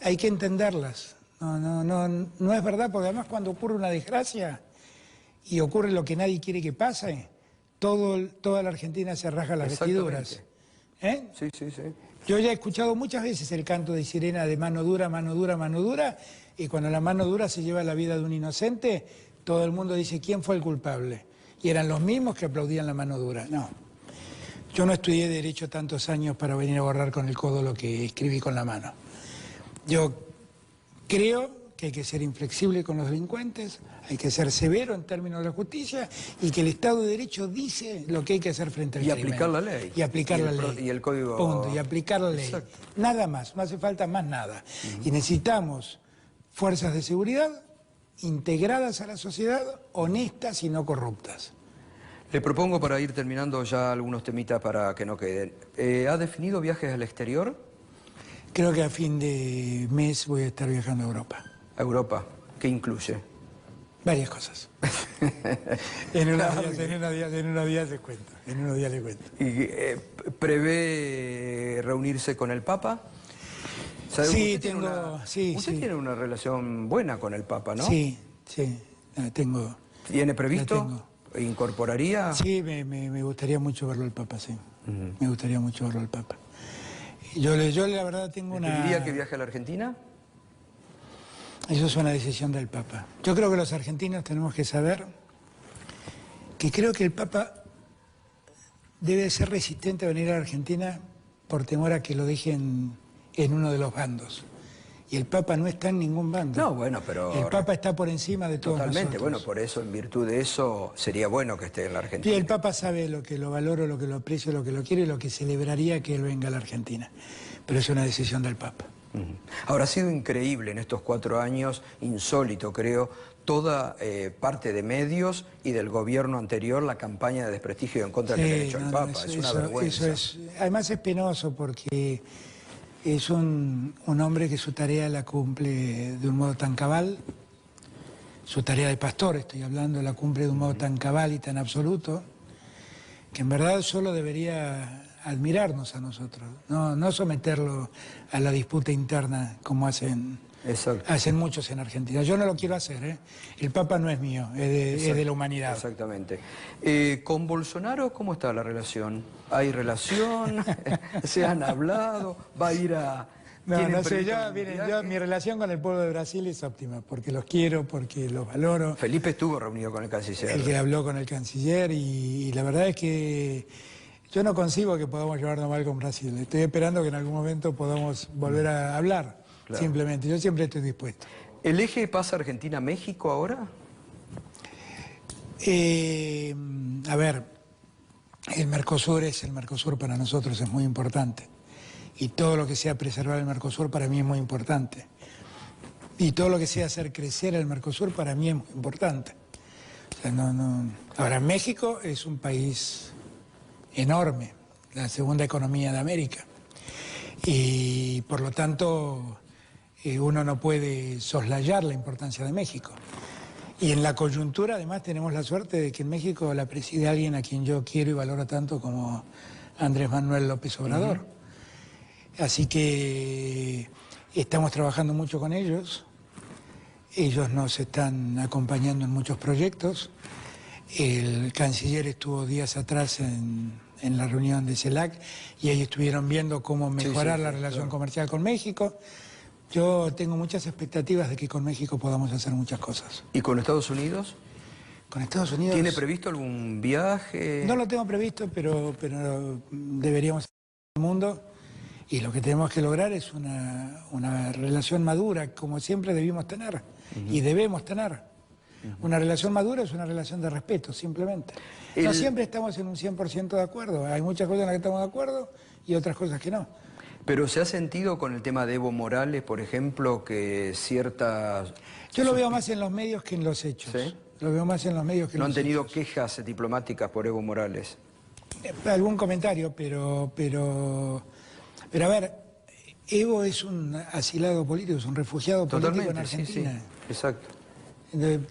hay que entenderlas. No es verdad, porque además cuando ocurre una desgracia y ocurre lo que nadie quiere que pase, toda la Argentina se raja las vestiduras. ¿Eh? Sí, sí, sí. Yo ya he escuchado muchas veces el canto de sirena de mano dura, mano dura, mano dura, y cuando la mano dura se lleva la vida de un inocente, todo el mundo dice ¿quién fue el culpable? Y eran los mismos que aplaudían la mano dura. No. Yo no estudié Derecho tantos años para venir a borrar con el codo lo que escribí con la mano. Yo creo que hay que ser inflexible con los delincuentes, hay que ser severo en términos de la justicia y que el Estado de Derecho dice lo que hay que hacer frente al crimen. Y aplicar la ley. Y aplicar la ley. Y el código... Punto, y aplicar la ley. Exacto. Nada más, no hace falta más nada. Y necesitamos fuerzas de seguridad integradas a la sociedad, honestas y no corruptas. Le propongo para ir terminando ya algunos temitas para que no queden. ¿Ha definido viajes al exterior? Creo que a fin de mes voy a estar viajando a Europa. ¿A Europa? ¿Qué incluye? Varias cosas. En unos días les cuento. En unos días les cuento. ¿Y prevé reunirse con el Papa? Sí, Usted tiene una relación buena con el Papa, ¿no? Sí, la tengo. ¿Tiene previsto? ¿Incorporaría? Sí, me gustaría mucho verlo al Papa, sí. Me gustaría mucho verlo al Papa. Yo la verdad tengo una... ¿Diría que viaje a la Argentina? Eso es una decisión del Papa. Yo creo que los argentinos tenemos que saber que creo que el Papa debe ser resistente a venir a la Argentina por temor a que lo dejen en uno de los bandos. Y el Papa no está en ningún bando. No, bueno, pero... El Papa está por encima de todos totalmente, nosotros. bueno, por eso, en virtud de eso, sería bueno que esté en la Argentina. Sí, el Papa sabe lo que lo valoro, lo que lo aprecio, lo que lo quiero y lo que celebraría que él venga a la Argentina. Pero es una decisión del Papa. Ahora, ha sido increíble en estos 4 años, insólito creo, toda parte de medios y del gobierno anterior, la campaña de desprestigio en contra del derecho al Papa. Es una vergüenza. Además es penoso porque es un hombre que su tarea la cumple de un modo tan cabal, su tarea de pastor, estoy hablando, la cumple de un modo tan cabal y tan absoluto, que en verdad solo debería admirarnos a nosotros, no someterlo a la disputa interna como hacen muchos en Argentina. Yo no lo quiero hacer, ¿eh? El Papa no es mío, es de la humanidad. Exactamente. ¿Con Bolsonaro cómo está la relación? ¿Hay relación? ¿Se han hablado? ¿Va a ir a...? No sé, mi relación con el pueblo de Brasil es óptima, porque los quiero, porque los valoro. Felipe estuvo reunido con el canciller. El que habló con el canciller y la verdad es que yo no concibo que podamos llevarnos mal con Brasil. Estoy esperando que en algún momento podamos volver a hablar, claro. Simplemente. Yo siempre estoy dispuesto. ¿El eje pasa Argentina-México ahora? A ver, el Mercosur para nosotros, es muy importante. Y todo lo que sea preservar el Mercosur para mí es muy importante. Y todo lo que sea hacer crecer el Mercosur para mí es muy importante. O sea, Ahora, México es un país enorme, la segunda economía de América. Y por lo tanto, uno no puede soslayar la importancia de México. Y en la coyuntura, además, tenemos la suerte de que en México la preside alguien a quien yo quiero y valoro tanto como Andrés Manuel López Obrador. Así que estamos trabajando mucho con ellos. Ellos nos están acompañando en muchos proyectos. El canciller estuvo días atrás en la reunión de CELAC y ahí estuvieron viendo cómo mejorar la relación comercial con México. Yo tengo muchas expectativas de que con México podamos hacer muchas cosas. ¿Y con Estados Unidos? Con Estados Unidos... ¿Tiene previsto algún viaje? No lo tengo previsto, pero deberíamos hacer el mundo. Y lo que tenemos que lograr es una relación madura, como siempre debimos tener y debemos tener. Una relación madura es una relación de respeto, simplemente. No siempre estamos en un 100% de acuerdo. Hay muchas cosas en las que estamos de acuerdo y otras cosas que no. Pero ¿se ha sentido con el tema de Evo Morales, por ejemplo, que ciertas... Yo lo veo más en los medios que en los hechos. ¿Sí? Lo veo más en los medios que en los hechos. ¿No han tenido quejas diplomáticas por Evo Morales? Algún comentario, pero a ver, Evo es un asilado político, es un refugiado político en Argentina. Sí, exacto.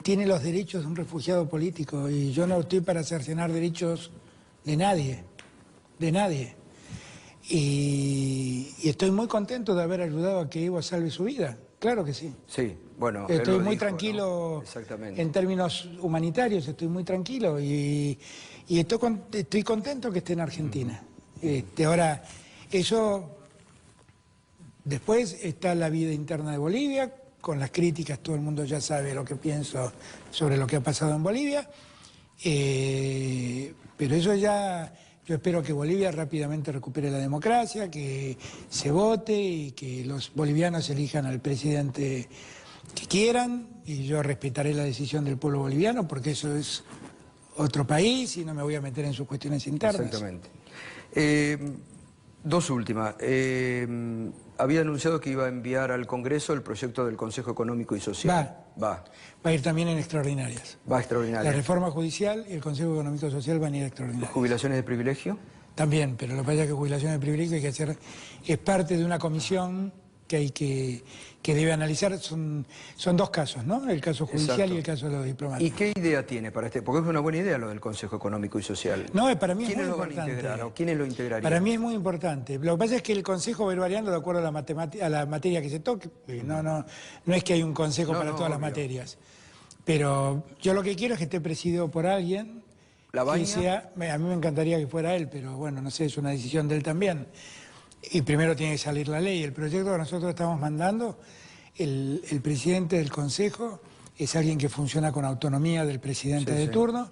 Tiene los derechos de un refugiado político y yo no estoy para cercenar derechos de nadie. Y estoy muy contento de haber ayudado a que Evo salve su vida, claro que sí. Sí, bueno, estoy muy tranquilo, ¿no? Exactamente. En términos humanitarios, estoy muy tranquilo y estoy contento que esté en Argentina. Ahora, eso, después está la vida interna de Bolivia, con las críticas, todo el mundo ya sabe lo que pienso sobre lo que ha pasado en Bolivia, pero eso ya, yo espero que Bolivia rápidamente recupere la democracia, que se vote y que los bolivianos elijan al presidente que quieran, y yo respetaré la decisión del pueblo boliviano, porque eso es otro país y no me voy a meter en sus cuestiones internas. Exactamente. Dos últimas. Había anunciado que iba a enviar al Congreso el proyecto del Consejo Económico y Social. Va. Va a ir también en extraordinarias. Va La extraordinaria. reforma judicial y el Consejo Económico y Social van a ir extraordinarias. ¿Jubilaciones de privilegio? También, pero lo que pasa es que jubilación de privilegio hay que hacer, es parte de una comisión que debe analizar, son dos casos, ¿no? El caso judicial. Exacto. Y el caso de los diplomáticos. ¿Y qué idea tiene para este? Porque es una buena idea lo del Consejo Económico y Social. No, para mí es muy importante. ¿Quiénes lo van a integrar o quiénes lo integrarían? Para mí es muy importante. Lo que pasa es que el Consejo va a ir variando de acuerdo a la materia que se toque. No es que hay un Consejo para todas las materias. Pero yo lo que quiero es que esté presidido por alguien. ¿La Baña? A mí me encantaría que fuera él, pero bueno, no sé, es una decisión de él también. Y primero tiene que salir la ley. El proyecto que nosotros estamos mandando, el presidente del Consejo es alguien que funciona con autonomía del presidente de turno,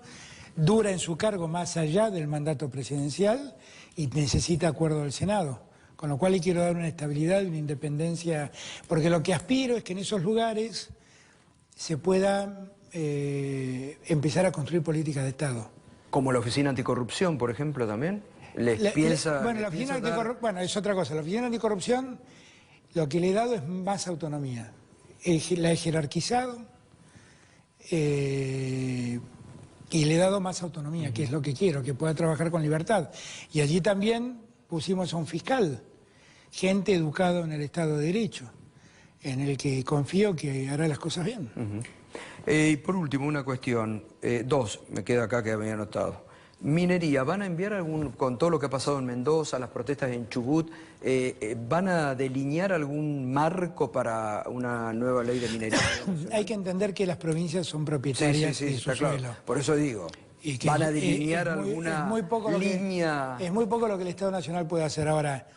dura en su cargo más allá del mandato presidencial y necesita acuerdo del Senado. Con lo cual le quiero dar una estabilidad y una independencia, porque lo que aspiro es que en esos lugares se pueda empezar a construir políticas de Estado. ¿Como la Oficina Anticorrupción, por ejemplo, también? Bueno, la Oficina Anticorrupción, bueno, es otra cosa. La Oficina Anticorrupción lo que le he dado es más autonomía. La he jerarquizado y le he dado más autonomía, que es lo que quiero, que pueda trabajar con libertad. Y allí también pusimos a un fiscal, gente educada en el Estado de Derecho, en el que confío que hará las cosas bien. Y por último, una cuestión, dos, me queda acá que había anotado. Minería, ¿van a enviar con todo lo que ha pasado en Mendoza, las protestas en Chubut, van a delinear algún marco para una nueva ley de minería? Hay que entender que las provincias son propietarias de su suelo. Claro. Por eso digo, y que ¿van a delinear alguna línea? Es muy poco lo que el Estado Nacional puede hacer. Ahora,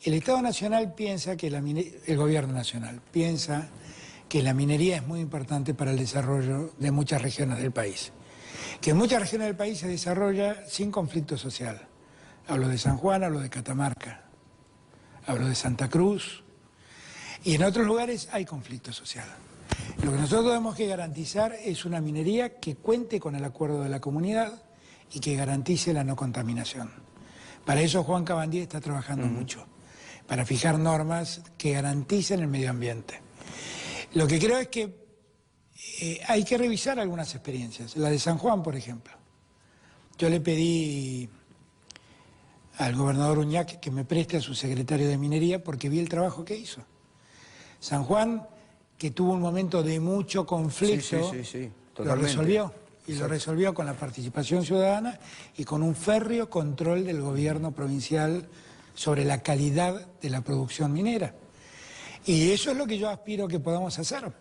el Estado Nacional piensa que el Gobierno Nacional piensa que la minería es muy importante para el desarrollo de muchas regiones del país. Que en muchas regiones del país se desarrolla sin conflicto social. Hablo de San Juan, hablo de Catamarca, hablo de Santa Cruz, y en otros lugares hay conflicto social. Lo que nosotros tenemos que garantizar es una minería que cuente con el acuerdo de la comunidad y que garantice la no contaminación. Para eso Juan Cabandier está trabajando mucho, para fijar normas que garanticen el medio ambiente. Lo que creo es que hay que revisar algunas experiencias. La de San Juan, por ejemplo. Yo le pedí al gobernador Uñac que me preste a su secretario de Minería porque vi el trabajo que hizo. San Juan, que tuvo un momento de mucho conflicto, lo resolvió. Y lo resolvió con la participación ciudadana y con un férreo control del gobierno provincial sobre la calidad de la producción minera. Y eso es lo que yo aspiro que podamos hacer.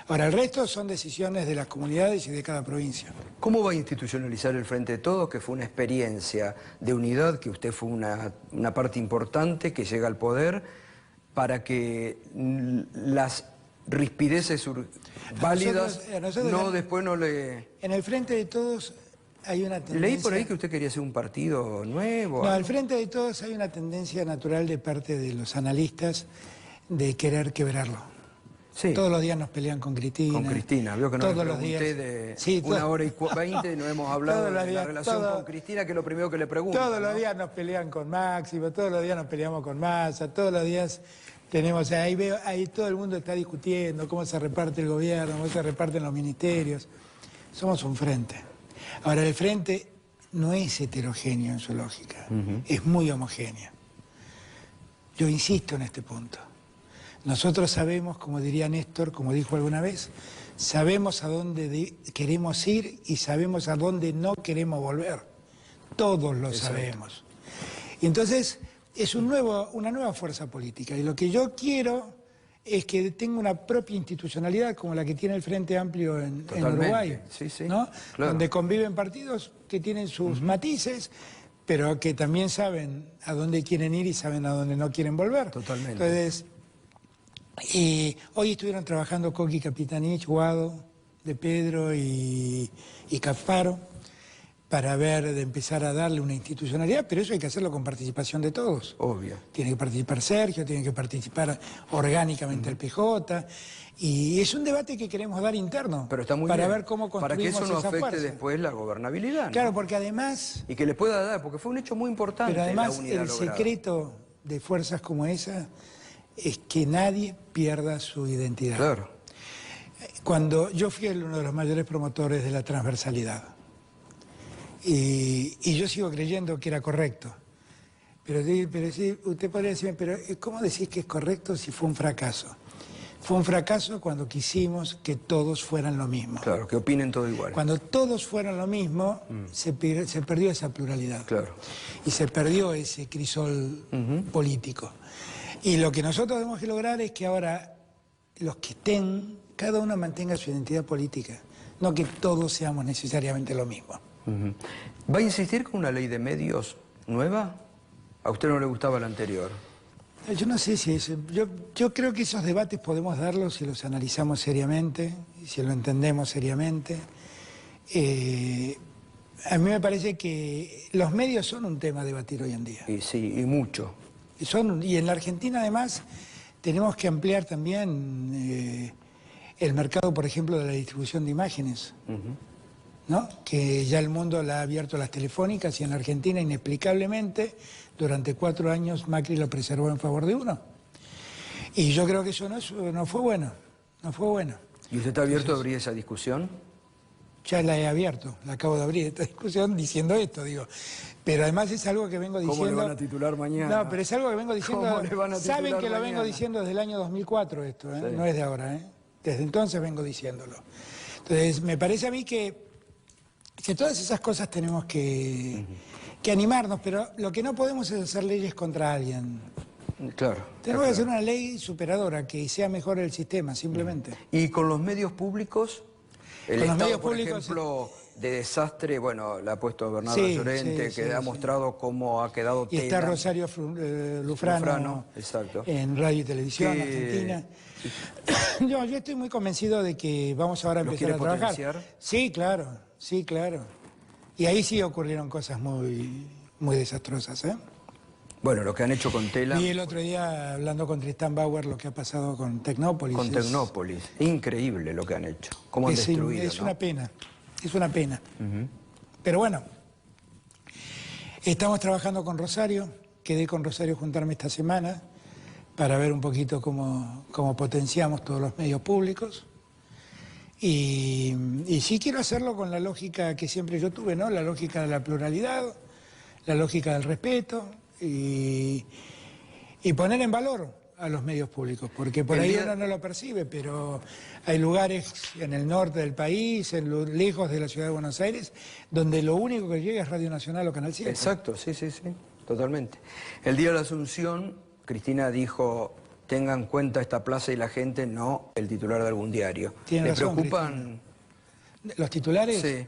Ahora, el resto son decisiones de las comunidades y de cada provincia. ¿Cómo va a institucionalizar el Frente de Todos, que fue una experiencia de unidad, que usted fue una parte importante, que llega al poder, para que las rispideces válidas después no le... En el Frente de Todos hay una tendencia... Leí por ahí que usted quería hacer un partido nuevo. No, al Frente de Todos hay una tendencia natural de parte de los analistas de querer quebrarlo. Sí. Todos los días nos pelean con Cristina. Con Cristina, vio que no todos le los días. De 1 hora y 20 y no hemos hablado de la relación con Cristina, que es lo primero que le pregunto. Todos los días nos pelean con Máximo, todos los días nos peleamos con Massa, todos los días tenemos, ahí todo el mundo está discutiendo cómo se reparte el gobierno, cómo se reparten los ministerios. Somos un frente. Ahora, el frente no es heterogéneo en su lógica, es muy homogéneo. Yo insisto en este punto. Nosotros sabemos, como diría Néstor, como dijo alguna vez, sabemos a dónde queremos ir y sabemos a dónde no queremos volver. Todos lo sabemos. Y entonces es una nueva fuerza política. Y lo que yo quiero es que tenga una propia institucionalidad como la que tiene el Frente Amplio en Uruguay, ¿no? Claro. Donde conviven partidos que tienen sus matices, pero que también saben a dónde quieren ir y saben a dónde no quieren volver. Totalmente. Entonces, hoy estuvieron trabajando Coqui Capitanich, Guado, De Pedro y Casparo para de empezar a darle una institucionalidad, pero eso hay que hacerlo con participación de todos. Obvio. Tiene que participar Sergio, tiene que participar orgánicamente el PJ, y es un debate que queremos dar interno. Pero está muy para bien. Ver cómo construimos para que eso no afecte fuerza. Después la gobernabilidad, ¿no? Claro, porque además... Y que le pueda dar, porque fue un hecho muy importante. Pero además la unidad el secreto de fuerzas como esa es que nadie pierda su identidad. Claro. Cuando yo fui uno de los mayores promotores de la transversalidad, y yo sigo creyendo que era correcto, pero sí, usted podría decirme, pero ¿cómo decís que es correcto si fue un fracaso? Fue un fracaso cuando quisimos que todos fueran lo mismo. Claro, que opinen todo igual. Cuando todos fueran lo mismo, se perdió esa pluralidad. Claro. Y se perdió ese crisol político. Y lo que nosotros tenemos que lograr es que ahora los que estén, cada uno mantenga su identidad política, no que todos seamos necesariamente lo mismo. ¿Va a insistir con una ley de medios nueva? ¿A usted no le gustaba la anterior? Yo no sé si es... Yo creo que esos debates podemos darlos si los analizamos seriamente, si lo entendemos seriamente. A mí me parece que los medios son un tema a debatir hoy en día. Y sí, y mucho. Y en la Argentina, además, tenemos que ampliar también el mercado, por ejemplo, de la distribución de imágenes, ¿no? Que ya el mundo la ha abierto a las telefónicas y en la Argentina, inexplicablemente, durante 4 años Macri lo preservó en favor de uno. Y yo creo que eso no fue bueno, no fue bueno. ¿Y usted está abierto a abrir esa discusión? Ya la he abierto, la acabo de abrir esta discusión diciendo esto, digo. Pero además es algo que vengo diciendo... ¿Cómo le van a titular mañana? No, pero es algo que vengo diciendo... ¿Cómo le van a titular Saben que lo mañana? vengo diciendo desde el año 2004 esto, ¿eh? Sí. No es de ahora, ¿eh? Desde entonces vengo diciéndolo. Entonces, me parece a mí que todas esas cosas tenemos que animarnos, pero lo que no podemos es hacer leyes contra alguien. Claro. Tenemos que hacer una ley superadora, que sea mejor el sistema, simplemente. ¿Y con los medios públicos? El Con los estado, medios por públicos, ejemplo, de desastre, bueno, le ha puesto Bernardo Sí, Llorente, sí, que sí, ha sí. mostrado cómo ha quedado Y está tela. Rosario Lufrano, exacto. en Radio y Televisión Que- Argentina. Yo estoy muy convencido de que vamos ahora a ¿Los empezar a quiere trabajar. potenciar? Sí, claro, sí, claro. Y ahí sí ocurrieron cosas muy desastrosas, ¿eh? Bueno, lo que han hecho con Tela, Vi el otro día, hablando con Tristan Bauer, lo que ha pasado con Tecnópolis. con Tecnópolis. Increíble lo que han hecho. Cómo han destruido, es ¿no? una pena, es una pena. Pero bueno, estamos trabajando con Rosario, quedé con Rosario juntarme esta semana para ver un poquito cómo potenciamos todos los medios públicos. Y sí quiero hacerlo con la lógica que siempre yo tuve, ¿no? La lógica de la pluralidad, la lógica del respeto y poner en valor a los medios públicos, porque por ahí uno no lo percibe, pero hay lugares en el norte del país, lejos de la ciudad de Buenos Aires, donde lo único que llega es Radio Nacional o Canal 7. Exacto, sí, totalmente. El día de la Asunción, Cristina dijo, tengan en cuenta esta plaza y la gente, no el titular de algún diario. Tiene ¿Le razón, preocupan? ¿Los titulares? Sí.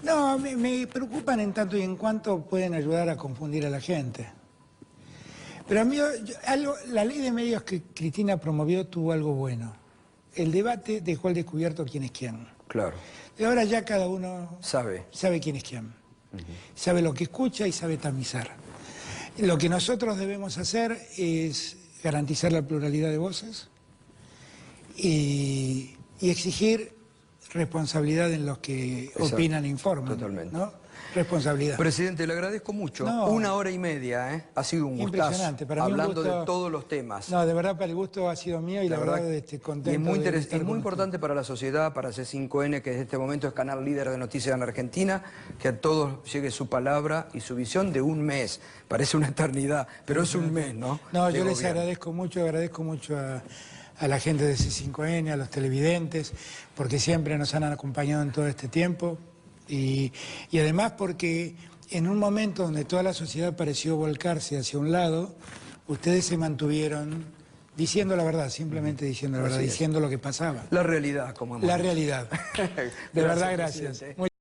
No, me preocupan en tanto y en cuanto pueden ayudar a confundir a la gente. Pero a mí, la ley de medios que Cristina promovió tuvo algo bueno. El debate dejó al descubierto quién es quién. Claro. Y ahora ya cada uno Sabe. quién es quién. Sabe lo que escucha y sabe tamizar. Lo que nosotros debemos hacer es garantizar la pluralidad de voces y exigir responsabilidad en los que Exacto. opinan e informan. Totalmente. ¿no? Responsabilidad. Presidente, le agradezco mucho. No. 1 hora y media, ¿eh? Ha sido un gustazo. Impresionante. Para mí un hablando gusto. de todos los temas. No, de verdad, para el gusto ha sido mío y la verdad contento. Y es muy, de estar es con muy usted. importante para la sociedad, para C5N, que en este momento es canal líder de noticias en la Argentina, que a todos llegue su palabra y su visión de un mes. Parece una eternidad, pero es un mes, ¿no? No, De yo les gobierno. agradezco mucho a la gente de C5N, a los televidentes, porque siempre nos han acompañado en todo este tiempo y además porque en un momento donde toda la sociedad pareció volcarse hacia un lado, ustedes se mantuvieron diciendo la verdad, simplemente diciendo la verdad, Así es. diciendo lo que pasaba. La realidad, como hemos La dicho. realidad. De verdad, Gracias, gracias. presidente.